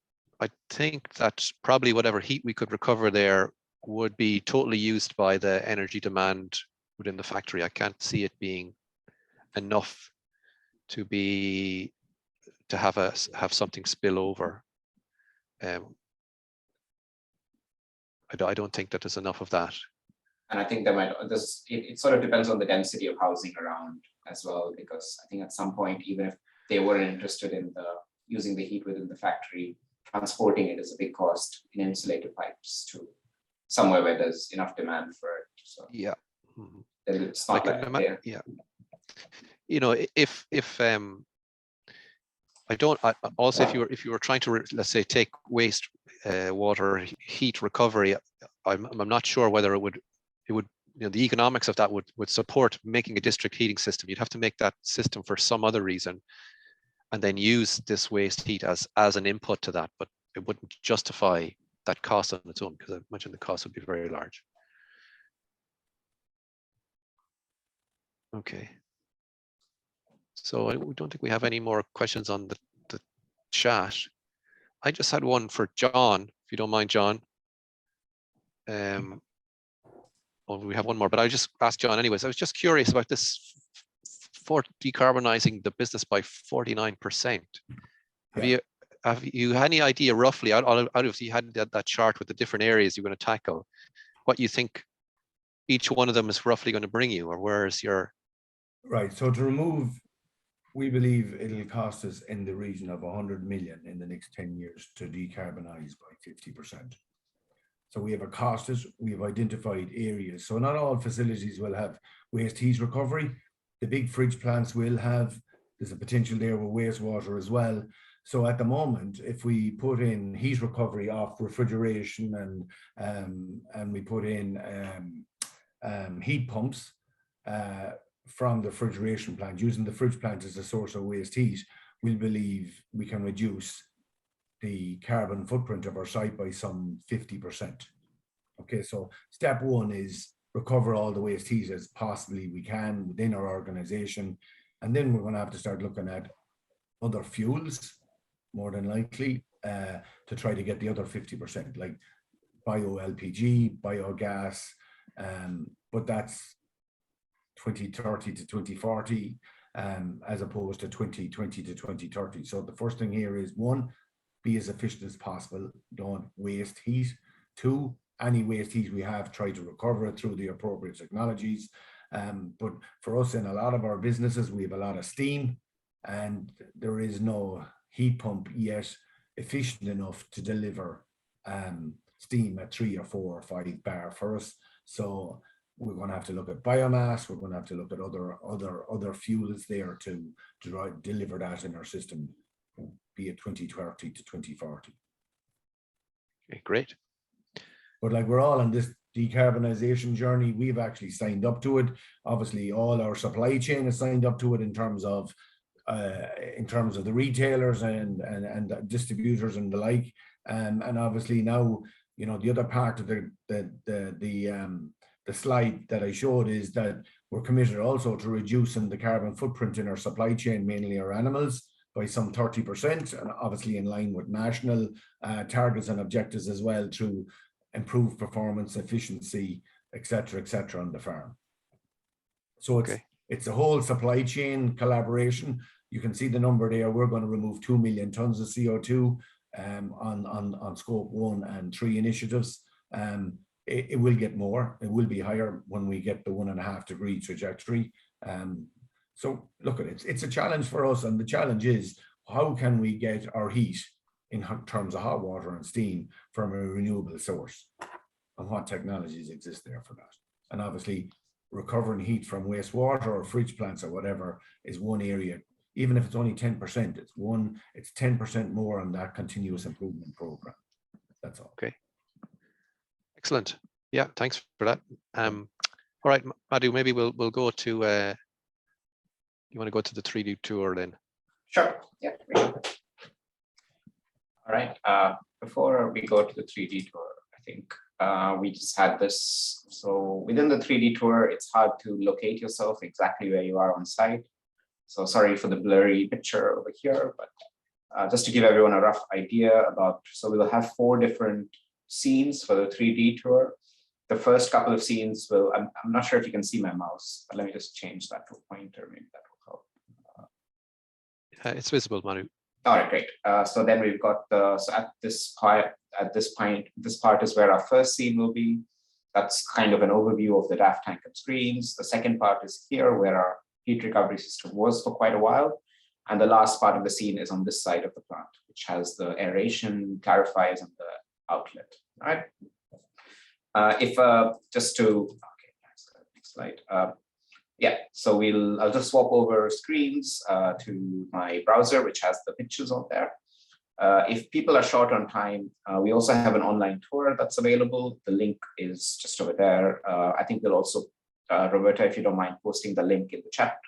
think that probably whatever heat we could recover there would be totally used by the energy demand within the factory. I can't see it being enough to have something spill over. I don't think that there's enough of that. And I think it sort of depends on the density of housing around as well, because I think at some point, even if they weren't interested in using the heat within the factory, transporting it is a big cost in insulated pipes to somewhere where there's enough demand for it. So yeah, it's not like yeah. If I don't. Also, if you were trying to let's say take waste water heat recovery, I'm not sure whether it would the economics of that would support making a district heating system. You'd have to make that system for some other reason, and then use this waste heat as an input to that. But it wouldn't justify that cost on its own, because I imagine the cost would be very large. Okay. So I don't think we have any more questions on the chat. I just had one for John, if you don't mind, John. Well, we have one more, but I just asked John anyways. I was just curious about this for decarbonizing the business by 49%. Have you any idea roughly, out of you had that chart with the different areas you're going to tackle, what you think each one of them is roughly going to bring you, or where is your? Right. So to remove We believe it'll cost us in the region of 100 million in the next 10 years to decarbonize by 50%. So we have costed, we've identified areas. So not all facilities will have waste heat recovery. The big fridge plants will have, there's a potential there with wastewater as well. So at the moment, if we put in heat recovery off refrigeration and we put in heat pumps from the refrigeration plant, using the fridge plant as a source of waste heat, we believe we can reduce the carbon footprint of our site by some 50%. Okay, so step one is recover all the waste heat as possibly we can within our organization. And then we're going to have to start looking at other fuels, more than likely, to try to get the other 50%, like bio LPG, biogas, but that's 2030 to 2040, as opposed to 2020 to 2030. So the first thing here is, one, be as efficient as possible, don't waste heat. Two, any waste heat we have, try to recover it through the appropriate technologies. But for us, in a lot of our businesses, we have a lot of steam, and there is no heat pump yet efficient enough to deliver steam at 3 or 4 or 5 bar for us. So we're going to have to look at biomass. We're going to have to look at other fuels there to deliver that in our system, be it 2030 to 2040. Okay, great. But like, we're all on this decarbonization journey. We've actually signed up to it. Obviously, all our supply chain is signed up to it in terms of the retailers and distributors and the like. And obviously now, you know, the other part of the slide that I showed is that we're committed also to reducing the carbon footprint in our supply chain, mainly our animals, by some 30%, and obviously in line with national targets and objectives as well, through improved performance, efficiency, etc., on the farm. So it's a whole supply chain collaboration. You can see the number there. We're going to remove 2 million tons of CO2 on scope 1 and 3 initiatives. It will get more. It will be higher when we get the 1.5 degree trajectory. So look at it. It's a challenge for us, and the challenge is, how can we get our heat in terms of hot water and steam from a renewable source, and what technologies exist there for that? And obviously, recovering heat from wastewater or fridge plants or whatever is one area. Even if it's only 10%, it's 10% more on that continuous improvement program. That's all. Okay. Excellent. Yeah, thanks for that. All right, Madhu, maybe we'll go to. You want to go to the 3D tour then? Sure. Yeah. All right. Before we go to the 3D tour, I think we just had this. So within the 3D tour, it's hard to locate yourself exactly where you are on site. So sorry for the blurry picture over here, but just to give everyone a rough idea about, so we'll have 4 different scenes for the 3D tour. The first couple of scenes will, I'm not sure if you can see my mouse, but let me just change that to a pointer, maybe that will help. It's visible, Manu. All right, great. So then we've got so at this point, this part is where our first scene will be. That's kind of an overview of the DAF tank and screens. The second part is here, where our heat recovery system was for quite a while. And the last part of the scene is on this side of the plant, which has the aeration, clarifiers, and the outlet. All right. Just to, okay, next slide. Yeah, so I'll just swap over screens to my browser, which has the pictures on there. If people are short on time, we also have an online tour that's available. The link is just over there. I think we'll also, Roberta, if you don't mind posting the link in the chat.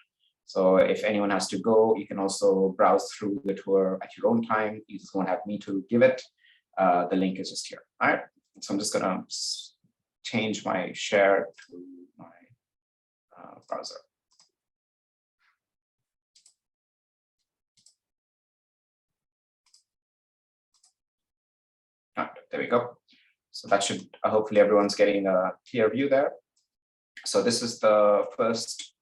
So if anyone has to go, you can also browse through the tour at your own time. You just won't have me to give it. The link is just here. All right. So I'm just going to change my share to my browser. All right, there we go. So that should, hopefully everyone's getting a clear view there. So this is the first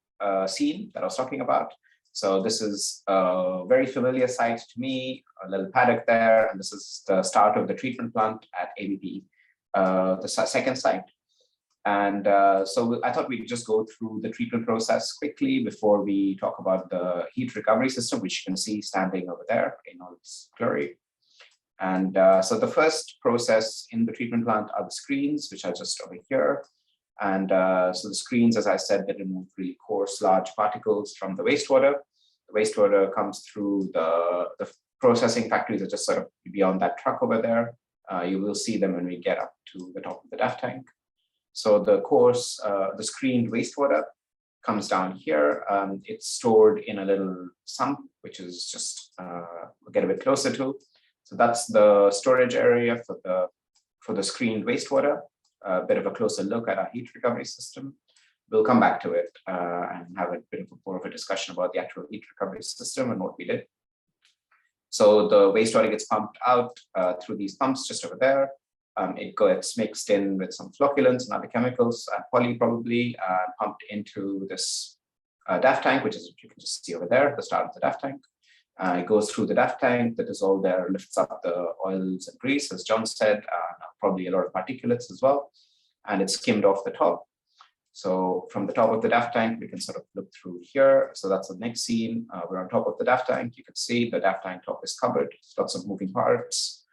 scene that I was talking about. So this is a very familiar site to me, a little paddock there, and this is the start of the treatment plant at ABP. The second site. And so I thought we'd just go through the treatment process quickly before we talk about the heat recovery system, which you can see standing over there in all its glory. And so the first process in the treatment plant are the screens, which are just over here. And so the screens, as I said, they remove really coarse, large particles from the wastewater. The wastewater comes through the processing factories that just sort of beyond that truck over there. You will see them when we get up to the top of the DAF tank. So the coarse, the screened wastewater comes down here. It's stored in a little sump, which is just, we'll get a bit closer to. So that's the storage area for the screened wastewater. A bit of a closer look at our heat recovery system. We'll come back to it and have a bit of more of a discussion about the actual heat recovery system and what we did. So the wastewater gets pumped out through these pumps just over there. It gets mixed in with some flocculants and other chemicals, poly probably, pumped into this DAF tank, which is, you can just see over there, the start of the DAF tank. It goes through the DAF tank, the dissolved air lifts up the oils and grease, as John said, probably a lot of particulates as well, and it's skimmed off the top. So from the top of the DAF tank, we can sort of look through here. So that's the next scene. We're on top of the DAF tank. You can see the DAF tank top is covered, lots of moving parts.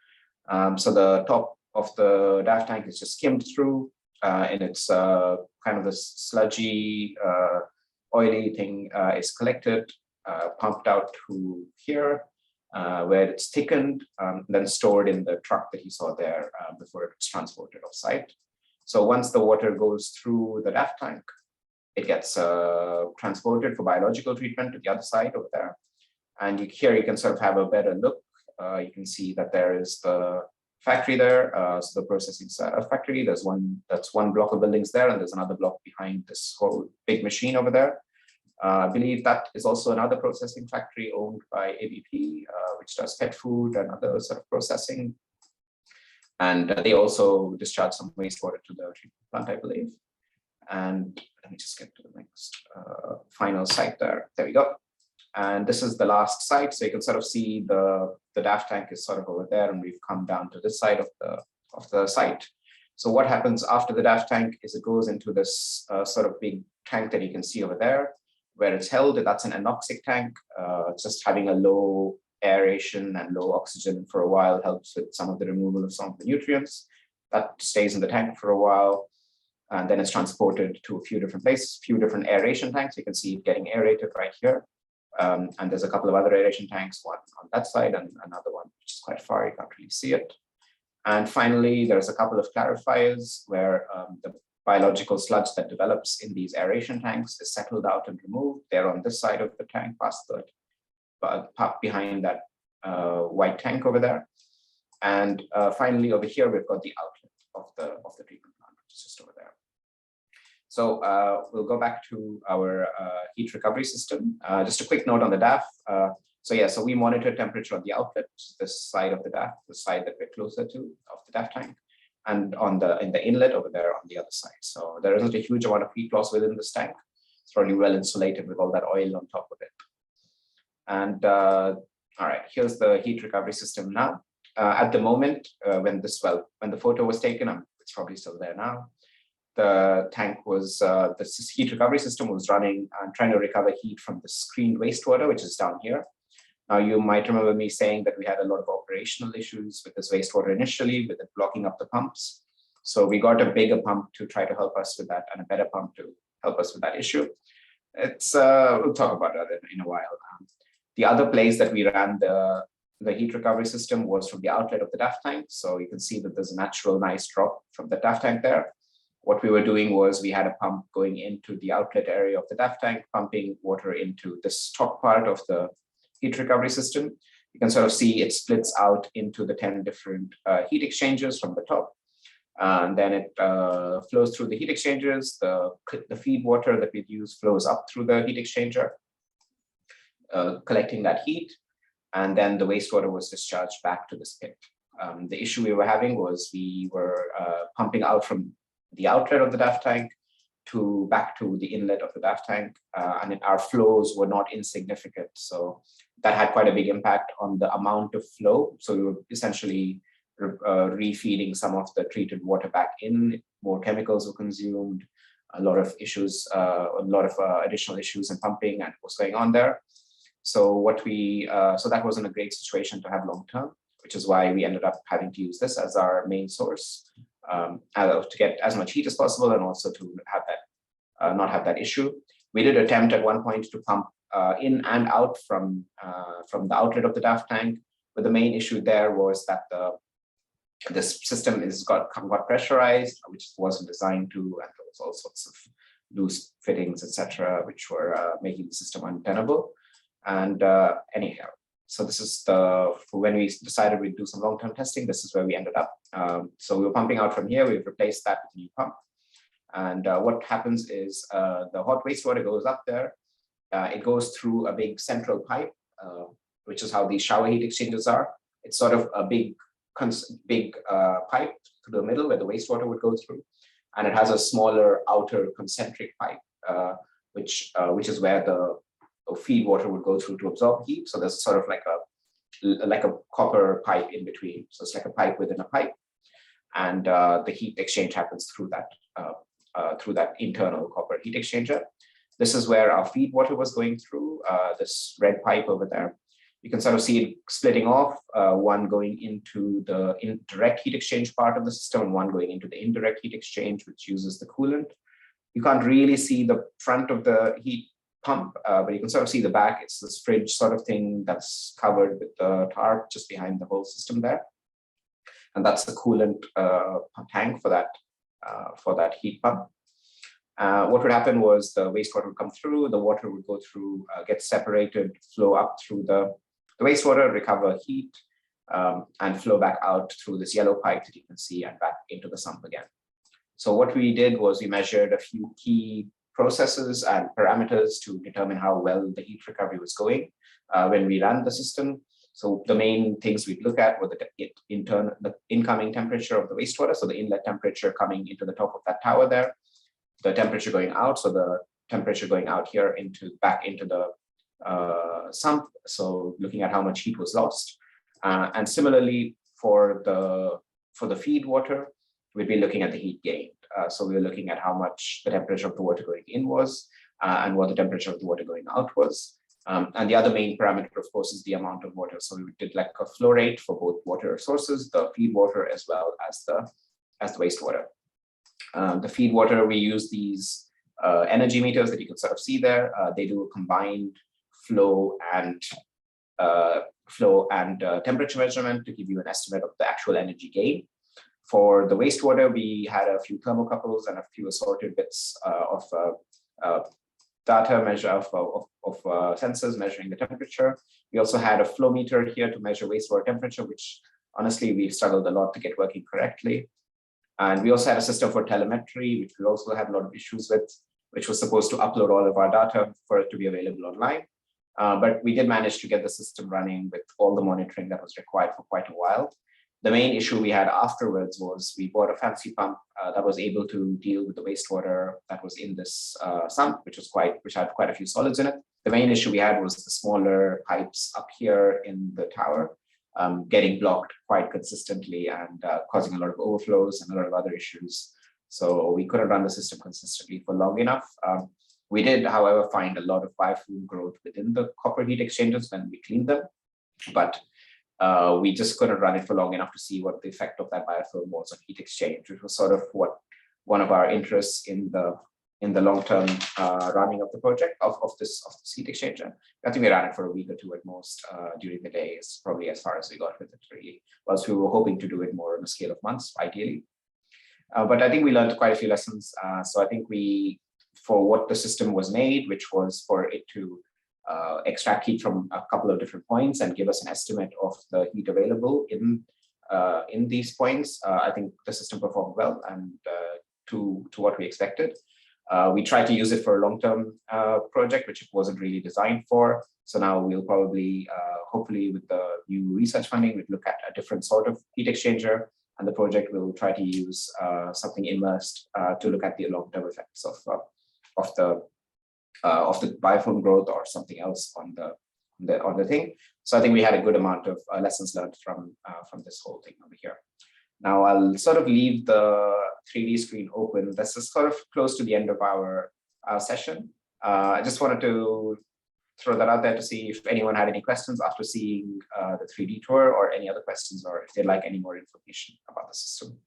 So the top of the DAF tank is just skimmed through, and it's kind of this sludgy, oily thing is collected, pumped out to here, where it's thickened, then stored in the truck that you saw there before it's transported off site. So once the water goes through the DAF tank, it gets transported for biological treatment to the other side over there. And here you can sort of have a better look. You can see that there is the factory there, so the processing factory. There's one block of buildings there, and there's another block behind this whole big machine over there. I believe that is also another processing factory owned by ABP, which does pet food and other sort of processing. And they also discharge some wastewater to the treatment plant, I believe. And let me just get to the next final site there. There we go. And this is the last site. So you can sort of see the DAF tank is sort of over there, and we've come down to this side of the site. So what happens after the DAF tank is it goes into this sort of big tank that you can see over there, where it's held. That's an anoxic tank. Just having a low aeration and low oxygen for a while helps with some of the removal of some of the nutrients. That stays in the tank for a while, and then it's transported to a few different places, few different aeration tanks. You can see it getting aerated right here. And there's a couple of other aeration tanks, one on that side and another one which is quite far, you can't really see it. And finally, there's a couple of clarifiers where the biological sludge that develops in these aeration tanks is settled out and removed. They're on this side of the tank, past the behind that white tank over there. And finally, over here, we've got the outlet of the treatment plant, which is just over there. So we'll go back to our heat recovery system. Just a quick note on the DAF. So we monitor temperature on the outlet, which is this side of the DAF, the side that we're closer to of the DAF tank, and in the inlet over there on the other side. So there isn't a huge amount of heat loss within this tank. It's probably well insulated with all that oil on top of it. And all right, here's the heat recovery system now. At the moment, when the photo was taken, it's probably still there now. The tank was, the heat recovery system was running and trying to recover heat from the screened wastewater, which is down here. Now, you might remember me saying that we had a lot of operational issues with this wastewater initially, with it blocking up the pumps. So we got a bigger pump to try to help us with that, and a better pump to help us with that issue. We'll talk about that in a while. The other place that we ran the heat recovery system was from the outlet of the DAF tank. So you can see that there's a natural nice drop from the DAF tank there. What we were doing was we had a pump going into the outlet area of the DAF tank, pumping water into this top part of the heat recovery system. You can sort of see it splits out into the 10 different heat exchangers from the top. And then it flows through the heat exchangers. The feed water that we use flows up through the heat exchanger, collecting that heat. And then the wastewater was discharged back to this pit. The issue we were having was we were pumping out from the outlet of the DAF tank back to the inlet of the DAF tank, and our flows were not insignificant. So that had quite a big impact on the amount of flow. So we were essentially refeeding some of the treated water back in. more chemicals were consumed, a lot of issues, additional issues in pumping and what's going on there. So so that wasn't a great situation to have long term, which is why we ended up having to use this as our main source to get as much heat as possible, and also to have that not have that issue. We did attempt at one point to pump in and out from the outlet of the DAF tank, but the main issue there was that this system got pressurized, which wasn't designed to, and there was all sorts of loose fittings, etc., which were making the system untenable. And anyhow, so this is when we decided we'd do some long-term testing, this is where we ended up. So we were pumping out from here, we've replaced that with a new pump. And what happens is the hot wastewater goes up there. It goes through a big central pipe, which is how these shower heat exchangers are. It's sort of a big pipe through the middle where the wastewater would go through. And it has a smaller outer concentric pipe, which is where the feed water would go through to absorb heat. So there's sort of like a copper pipe in between. So it's like a pipe within a pipe. And the heat exchange happens through that internal copper heat exchanger. This is where our feed water was going through, this red pipe over there. You can sort of see it splitting off, one going into the direct heat exchange part of the system, and one going into the indirect heat exchange, which uses the coolant. You can't really see the front of the heat pump, but you can sort of see the back. It's this fridge sort of thing that's covered with the tarp just behind the whole system there. And that's the coolant tank for that heat pump. What would happen was the wastewater would come through, the water would go through, get separated, flow up through the wastewater, recover heat, and flow back out through this yellow pipe that you can see and back into the sump again. So what we did was we measured a few key processes and parameters to determine how well the heat recovery was going when we ran the system. So the main things we'd look at were the incoming temperature of the wastewater, so the inlet temperature coming into the top of that tower there, the temperature going out, so the temperature going out here back into the sump, so looking at how much heat was lost. And similarly for the feed water, we'd be looking at the heat gained. So we were looking at how much the temperature of the water going in was and what the temperature of the water going out was. And the other main parameter, of course, is the amount of water. So we did like a flow rate for both water sources, the feed water as well as the wastewater. The feed water, we use these energy meters that you can sort of see there. They do a combined flow and temperature measurement to give you an estimate of the actual energy gain. For the wastewater, we had a few thermocouples and a few assorted bits of data measure of sensors measuring the temperature. We also had a flow meter here to measure wastewater temperature, which honestly we struggled a lot to get working correctly. And we also had a system for telemetry, which we also had a lot of issues with, which was supposed to upload all of our data for it to be available online. But we did manage to get the system running with all the monitoring that was required for quite a while. The main issue we had afterwards was we bought a fancy pump that was able to deal with the wastewater that was in this sump, which had quite a few solids in it. The main issue we had was the smaller pipes up here in the tower getting blocked quite consistently and causing a lot of overflows and a lot of other issues. So we couldn't run the system consistently for long enough. We did, however, find a lot of biofilm growth within the copper heat exchangers when we cleaned them, but we just couldn't run it for long enough to see what the effect of that biofilm was on heat exchange, which was sort of one of our interests in the long-term running of the project of this heat exchanger. I think we ran it for a week or two at most during the day. It's probably as far as we got with it, really. Whilst we were hoping to do it more on a scale of months, ideally. But I think we learned quite a few lessons. So I think for what the system was made, which was for it to extract heat from a couple of different points and give us an estimate of the heat available in these points, I think the system performed well and to what we expected. We tried to use it for a long-term project, which it wasn't really designed for. So now we'll probably, hopefully with the new research funding, we'll look at a different sort of heat exchanger, and the project will try to use something immersed to look at the long-term effects of the biofilm growth or something else on the thing. So I think we had a good amount of lessons learned from this whole thing over here. Now I'll sort of leave the 3D screen open. This is sort of close to the end of our session. I just wanted to throw that out there to see if anyone had any questions after seeing the 3D tour, or any other questions, or if they'd like any more information about the system.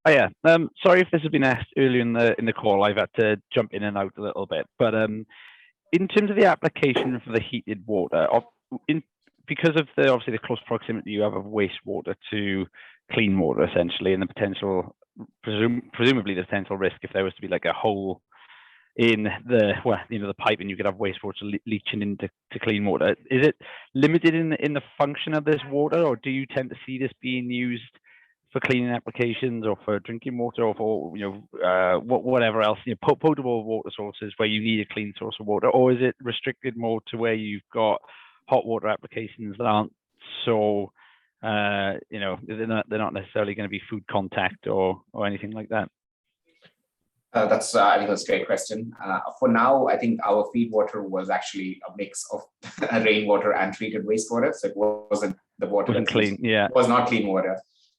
Oh yeah, sorry if this has been asked earlier in the call. I've had to jump in and out a little bit, but in terms of the application for the heated water, because of obviously the close proximity you have of wastewater to clean water, essentially, and the potential, presumably the potential risk if there was to be like a hole in the pipe and you could have wastewater leaching into clean water. Is it limited in the function of this water, or do you tend to see this being used for cleaning applications or for drinking water, or for whatever else, potable water sources where you need a clean source of water? Or is it restricted more to where you've got hot water applications that aren't so they're not necessarily going to be food contact or anything like that? I think that's a great question. For now, I think our feed water was actually a mix of rainwater and treated wastewater. So it wasn't the water wasn't clean, yeah. It was not clean water.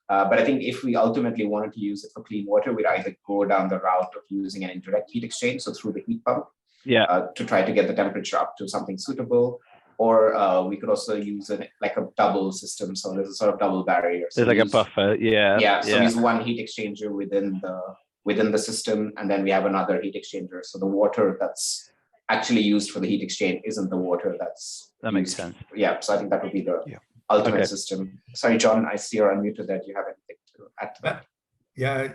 But I think if we ultimately wanted to use it for clean water, we'd either go down the route of using an indirect heat exchange, so through the heat pump, to try to get the temperature up to something suitable. Or we could also use like a double system. So there's a sort of double barrier. So there's like a buffer, yeah. Yeah, so we use one heat exchanger within the system, and then we have another heat exchanger. So the water that's actually used for the heat exchange isn't the water that makes sense. Yeah, so I think that would be the ultimate system. Sorry, John, I see you're unmuted. That you have anything to add to that? Yeah,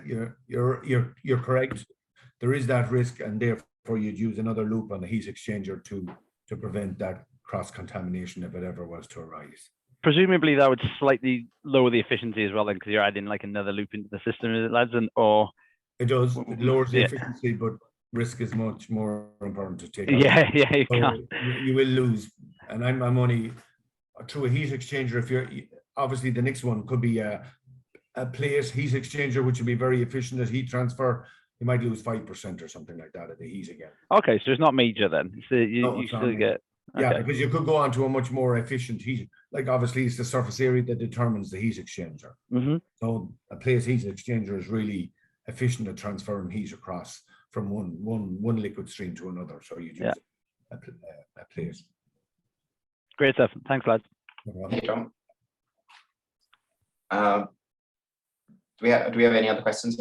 you're correct. There is that risk, and therefore you'd use another loop on the heat exchanger to prevent that cross contamination if it ever was to arise. Presumably that would slightly lower the efficiency as well, then, because you're adding like another loop into the system, is it, lads? It does. It lowers the efficiency, but risk is much more important to take. Yeah, you can't. You will lose, and I'm only through a heat exchanger. If you're obviously the next one could be a plate heat exchanger, which would be very efficient at heat transfer. You might lose 5% or something like that at the heat again. Okay, so it's not major then. So you still get. Okay. Yeah, because you could go on to a much more efficient heat. Like obviously, it's the surface area that determines the heat exchanger. Mm-hmm. So a plate heat exchanger is really efficient at transferring heat across from one liquid stream to another. So you use a plate. Great stuff. Thanks, lads. Hey, Tom. Do we have any other questions?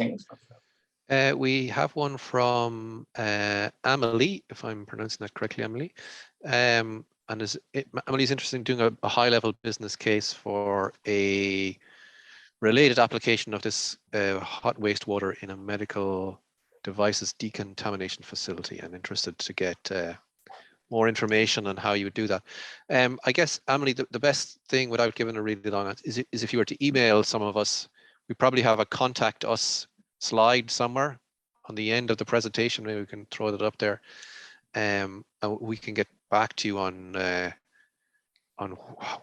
We have one from Amelie, if I'm pronouncing that correctly, Amelie. Amelie's interested in doing a high-level business case for a related application of this hot wastewater in a medical devices decontamination facility, and interested to get more information on how you would do that. I guess, Amelie, the best thing, without giving a really long answer, is if you were to email some of us. We probably have a contact us slide somewhere on the end of the presentation. Maybe we can throw that up there, and we can get back to you on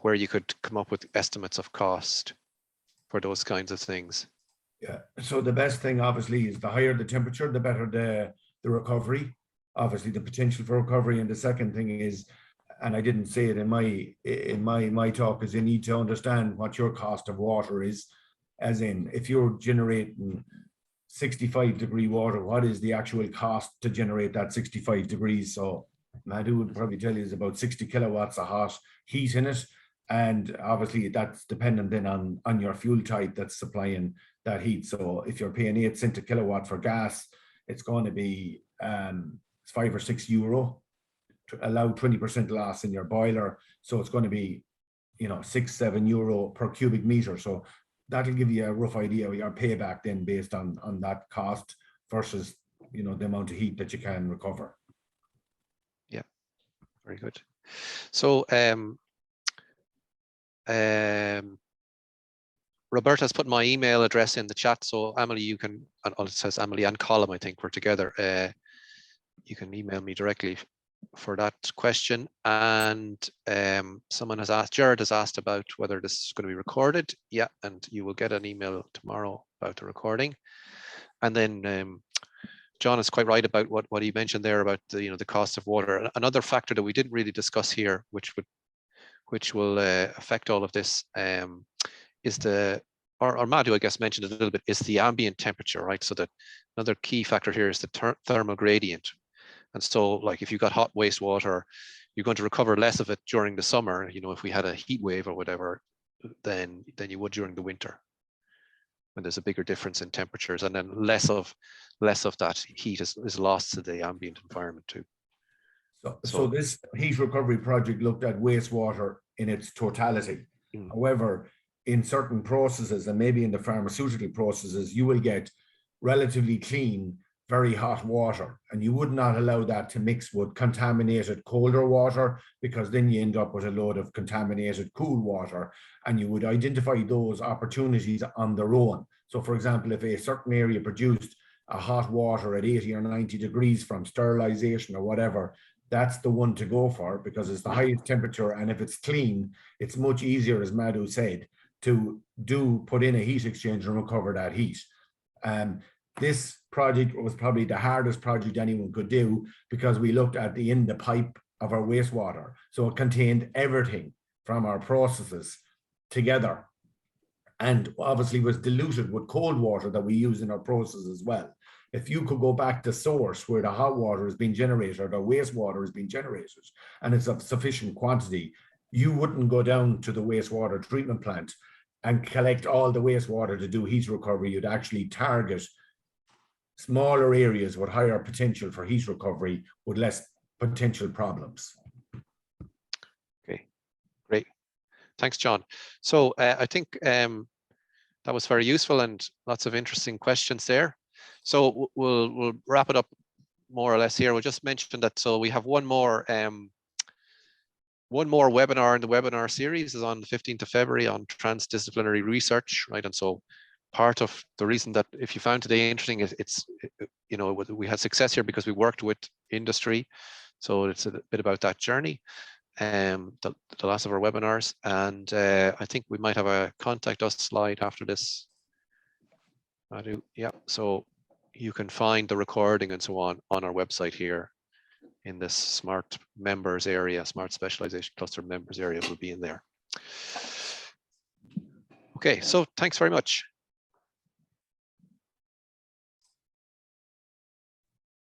where you could come up with estimates of cost for those kinds of things. Yeah. So the best thing, obviously, is the higher the temperature, the better the recovery. Obviously, the potential for recovery. And the second thing is, and I didn't say it in my talk, is you need to understand what your cost of water is. As in, if you're generating 65-degree water, what is the actual cost to generate that 65 degrees? So Madhu would probably tell you is about 60 kilowatts of hot heat in it. And obviously that's dependent then on your fuel type that's supplying that heat. So if you're paying 8 cents a kilowatt for gas, it's going to be 5 or 6 euro to allow 20% loss in your boiler. So it's going to be, 6-7 euro per cubic meter. So that'll give you a rough idea of your payback then based on that cost versus, the amount of heat that you can recover. Yeah, very good. So Roberta's put my email address in the chat. So Emily, you can, it says Emily and Colin, I think we're together. You can email me directly for that question. And someone has asked, Jared has asked about whether this is going to be recorded. Yeah, and you will get an email tomorrow about the recording. And then John is quite right about what he mentioned there about the cost of water. Another factor that we didn't really discuss here, which which will affect all of this, is the, or Madhu, I guess, mentioned it a little bit, is the ambient temperature, right? So that another key factor here is the thermal gradient. And so, like, if you've got hot wastewater, you're going to recover less of it during the summer. You know, if we had a heat wave or whatever, than you would during the winter, when there's a bigger difference in temperatures, and then less of that heat is lost to the ambient environment too. So this heat recovery project looked at wastewater in its totality. However, in certain processes, and maybe in the pharmaceutical processes, you will get relatively clean, very hot water, and you would not allow that to mix with contaminated colder water, because then you end up with a load of contaminated cool water, and you would identify those opportunities on their own. So for example, if a certain area produced a hot water at 80 or 90 degrees from sterilization or whatever, that's the one to go for, because it's the highest temperature, and if it's clean, it's much easier, as Madhu said, to put in a heat exchanger and recover that heat. This project was probably the hardest project anyone could do, because we looked at the pipe of our wastewater. So it contained everything from our processes together, and obviously was diluted with cold water that we use in our process as well. If you could go back to source where the hot water is being generated or the wastewater is being generated, and it's of sufficient quantity, you wouldn't go down to the wastewater treatment plant and collect all the wastewater to do heat recovery. You'd actually target smaller areas with higher potential for heat recovery with less potential problems. Okay, great. Thanks, John. So I think that was very useful and lots of interesting questions there. So we'll wrap it up more or less here. We'll just mention that, so we have one more webinar in the webinar series is on the 15th of February on transdisciplinary research, right? And so part of the reason that, if you found today interesting, is you know, we had success here because we worked with industry. So it's a bit about that journey, the last of our webinars. And I think we might have a contact us slide after this. Yeah, so you can find the recording and so on our website here in this smart members area, smart specialization cluster members area will be in there. Okay, so thanks very much.